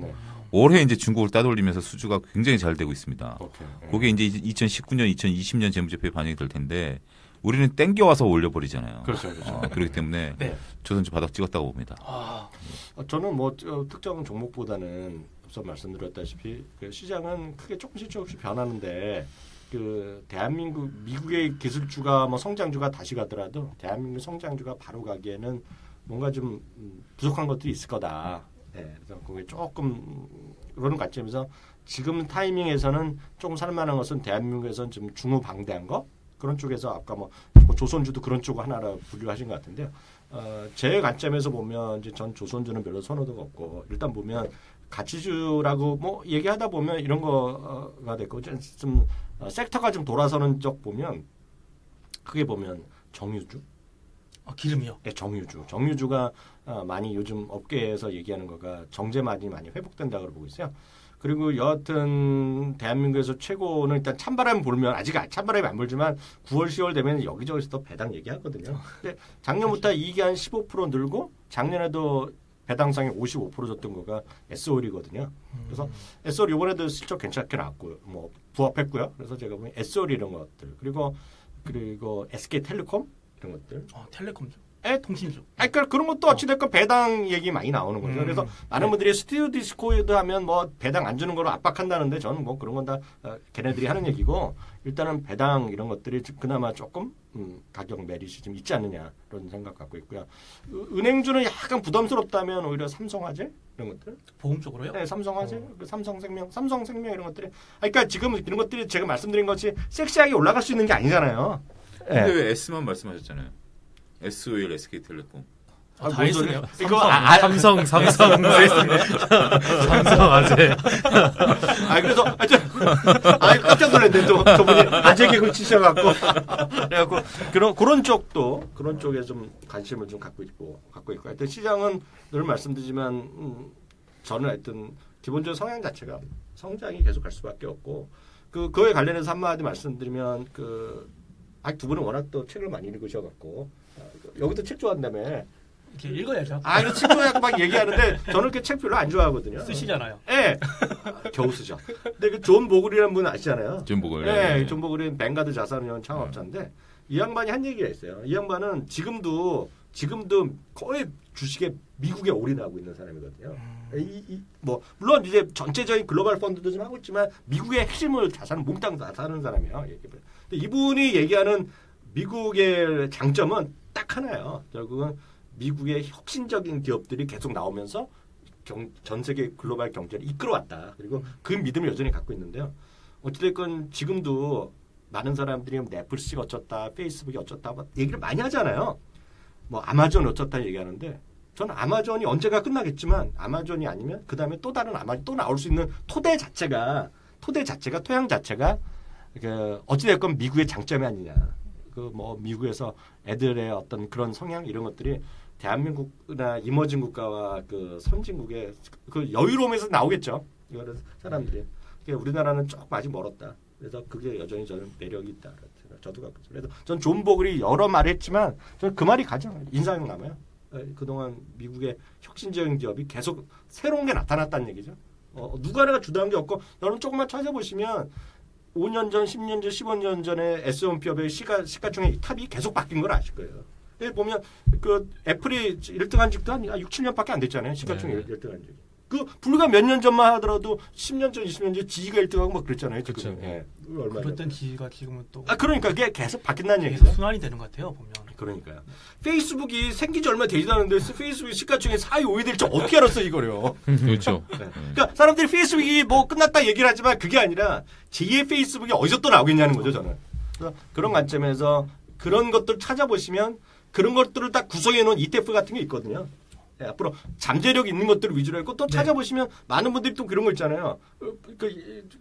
올해 이제 중국을 따돌리면서 수주가 굉장히 잘 되고 있습니다. 그게 이제 2019년, 2020년 재무제표에 반영이 될 텐데 우리는 땡겨와서 올려버리잖아요. 그렇죠. 그렇기 때문에 조선주 바닥 찍었다고 봅니다. 저는 뭐 특정 종목보다는 앞서 말씀드렸다시피 그 시장은 크게 조금씩 변하는데 그 대한민국 미국의 기술주가 뭐 성장주가 다시 가더라도 대한민국 성장주가 바로 가기에는 뭔가 좀 부족한 것들이 있을 거다. 그래서 그게 조금 그런 관점에서 지금 타이밍에서는 조금 살만한 것은 대한민국에서는 좀 중후방대한 거 그런 쪽에서 아까 뭐 조선주도 그런 쪽 하나라 분류하신 것 같은데요. 제 관점에서 보면 이제 전 조선주는 별로 선호도가 없고 일단 보면 가치주라고 뭐 얘기하다 보면 이런 거가 됐고 좀 섹터가 좀 돌아서는 쪽 보면 크게 보면 정유주. 기름이요? 네, 정유주가 많이 요즘 업계에서 얘기하는 거가 정제만이 많이 회복된다고 보고 있어요. 그리고 여하튼 대한민국에서 최고는 일단 찬바람 불면 아직 찬바람이 안 불지만 9월 10월 되면 여기저기서 또 배당 얘기하거든요. 근데 작년부터 이익이 한 15% 늘고 작년에도 배당상이 55% 줬던 거가 S-오일이거든요. 그래서 S-오일 이번에도 실적 괜찮게 나왔고요. 뭐 부합했고요. 그래서 제가 보면 S-오일 이런 것들 그리고 SK텔레콤 이런 것들. 텔레콤주. 통신주. 그러니까 그런 것도 어찌됐건 배당 얘기 많이 나오는 거죠. 그래서 많은 분들이 스튜디오 디스코에도 하면 뭐 배당 안 주는 거로 압박한다는데 저는 뭐 그런 건 다 걔네들이 하는 얘기고 일단은 배당 이런 것들이 그나마 조금 가격 메리트 좀 있지 않느냐 그런 생각 갖고 있고요. 은행주는 약간 부담스럽다면 오히려 삼성화재 이런 것들. 보험 쪽으로요? 네, 삼성화재, 삼성생명 이런 것들이. 그러니까 지금 이런 것들이 제가 말씀드린 것이 섹시하게 올라갈 수 있는 게 아니잖아요. 근데 왜 S만 말씀하셨잖아요. S-오일, SK텔레콤. 다 S네요. 이거 삼성 아재. 그래서 깜짝 놀랐네. 또 저분이 아재 개그 치셔갖고 그래갖고 그런 쪽에 좀 관심을 좀 갖고 있고. 하여튼 시장은 늘 말씀드리지만 저는 하여튼 기본적인 성향 자체가 성장이 계속 갈 수밖에 없고 그거에 관련해서 한마디 말씀드리면 두 분은 워낙 또 책을 많이 읽으셔갖고 여기도 책 좋아한다며. 이렇게 읽어야죠. 이거 책 좋아하고 막 얘기하는데 저는 이렇게 책 별로 안 좋아하거든요. 쓰시잖아요. 네. 겨우 쓰죠. 근데 그 존 보글이라는 분 아시잖아요. 존 보글. 네. 존 보글은 뱅가드 자산운용 창업자인데 이 양반이 한 얘기가 있어요. 이 양반은 지금도 거의 주식에 미국에 올인하고 있는 사람이거든요. 뭐 물론 이제 전체적인 글로벌 펀드도 좀 하고 있지만 미국의 핵심을 자산을 몽땅 다 사는 사람이에요. 근데 이분이 얘기하는 미국의 장점은 딱 하나예요. 결국은 미국의 혁신적인 기업들이 계속 나오면서 전 세계 글로벌 경제를 이끌어왔다. 그리고 그 믿음을 여전히 갖고 있는데요. 어찌됐건 지금도 많은 사람들이 넷플릭스가 어쩌다, 페이스북이 어쩌다 얘기를 많이 하잖아요. 뭐 아마존 어쩌다 얘기하는데 저는 아마존이 언제가 끝나겠지만 아마존이 아니면 그 다음에 또 다른 아마존 또 나올 수 있는 토양 자체가 어찌됐건 미국의 장점이 아니냐. 뭐 미국에서 애들의 어떤 그런 성향 이런 것들이 대한민국이나 이머징 국가와 선진국의 여유로움에서 나오겠죠. 이거는 사람들이. 우리나라는 조금 아직 멀었다. 그래서 그게 여전히 저는 매력이 있다. 저도 갖고 있어요. 그래서 전 존 보글이 여러 말 했지만 저는 그 말이 가장 인상이 남아요. 그동안 미국의 혁신적인 기업이 계속 새로운 게 나타났다는 얘기죠. 누가 하나가 주도한 게 없고 여러분 조금만 찾아보시면 5년 전, 10년 전, 15년 전에 S&P업의 시가총액 탑이 계속 바뀐 걸 아실 거예요. 보면 그 애플이 1등한 적도 한 6, 7년밖에 안 됐잖아요. 시가총액 1등한 적이. 그 불과 몇 년 전만 하더라도 10년 전, 20년 전 지지가 1등하고 막 그랬잖아요. 지금. 그렇죠. 예. 그랬던 지지가 지금은 또 그러니까 그게 계속 바뀐다는 계속 얘기죠. 순환이 되는 것 같아요. 보면. 그러니까요. 페이스북이 생긴 지 얼마 되지도 않았는데 페이스북이 시가총액 4위, 5위 될지 어떻게 알았어 이거요. 그렇죠. 네. 그러니까 사람들이 페이스북이 뭐 끝났다 얘기를 하지만 그게 아니라 제2의 페이스북이 어디서 또 나오겠냐는 거죠. 저는. 그래서 그런 관점에서 그런 것들 찾아보시면 그런 것들을 딱 구성해 놓은 ETF 같은 게 있거든요. 네, 앞으로 잠재력 있는 것들을 위주로 했고 또 찾아보시면 많은 분들이 또 그런 거 있잖아요.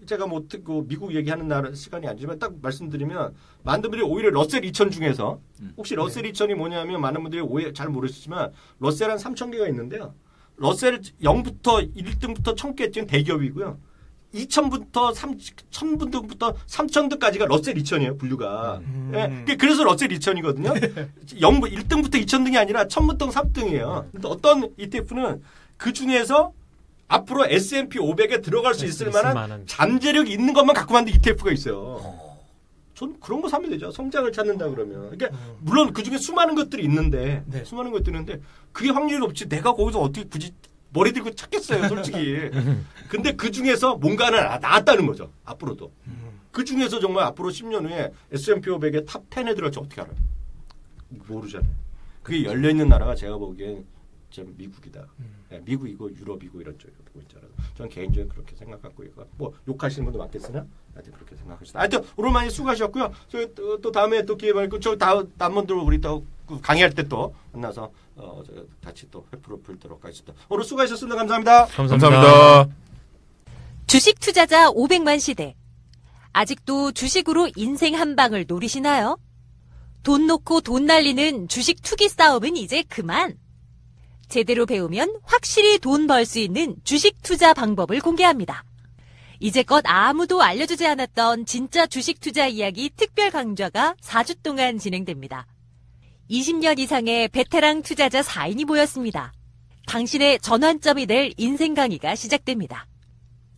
제가 뭐 미국 얘기하는 날 시간이 아니지만 딱 말씀드리면 많은 분들이 오히려 러셀 2000 중에서 혹시 러셀 2000이 뭐냐면 많은 분들이 오해 잘 모르시지만 러셀 한 3000개가 있는데요. 러셀 0부터 1등부터 1000개 지금 대기업이고요. 2000부터 1000부터 3000등까지가 러셀 2000이에요, 분류가. 예, 그래서 러셀 2000이거든요. 1등부터 2000등이 아니라 1000부터 3등이에요. 근데 어떤 ETF는 그 중에서 앞으로 S&P 500에 들어갈 수 있을 만한 잠재력이 있는 것만 갖고 만든 ETF가 있어요. 전 그런 거 사면 되죠. 성장을 찾는다 그러면. 그러니까 물론 그 중에 수많은 것들이 있는데, 수많은 것들이 있는데 그게 확률이 높지. 내가 거기서 어떻게 굳이 머리 들고 찾겠어요, 솔직히. 근데 그 중에서 뭔가 하나 나왔다는 거죠. 앞으로도. 그 중에서 정말 앞으로 10년 후에 S&P 500의 탑 10에 들어갈지 어떻게 알아요? 모르잖아요. 그게 열려있는 나라가 제가 보기엔 좀 미국이다. 네, 미국이고 유럽이고 이런 쪽으로 보고 있잖아요. 저는 개인적으로 그렇게 생각하고 있고 뭐 욕하시는 분도 많겠으나 하여튼 그렇게 생각하시다. 하여튼 오늘 많이 수고하셨고요. 저희 또 다음에 또 기회 말고 저 다음 분들 우리 또 강의할 때 또 만나서 같이 또 회프로 풀도록 하겠습니다. 오늘 수고하셨습니다. 감사합니다. 감사합니다. 주식 투자자 500만 시대. 아직도 주식으로 인생 한 방을 노리시나요? 돈 놓고 돈 날리는 주식 투기 싸움은 이제 그만. 제대로 배우면 확실히 돈 벌 수 있는 주식 투자 방법을 공개합니다. 이제껏 아무도 알려주지 않았던 진짜 주식 투자 이야기 특별 강좌가 4주 동안 진행됩니다. 20년 이상의 베테랑 투자자 4인이 모였습니다. 당신의 전환점이 될 인생 강의가 시작됩니다.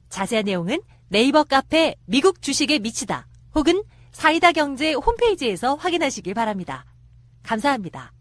자세한 내용은 네이버 카페 미국 주식에 미치다 혹은 사이다 경제 홈페이지에서 확인하시길 바랍니다. 감사합니다.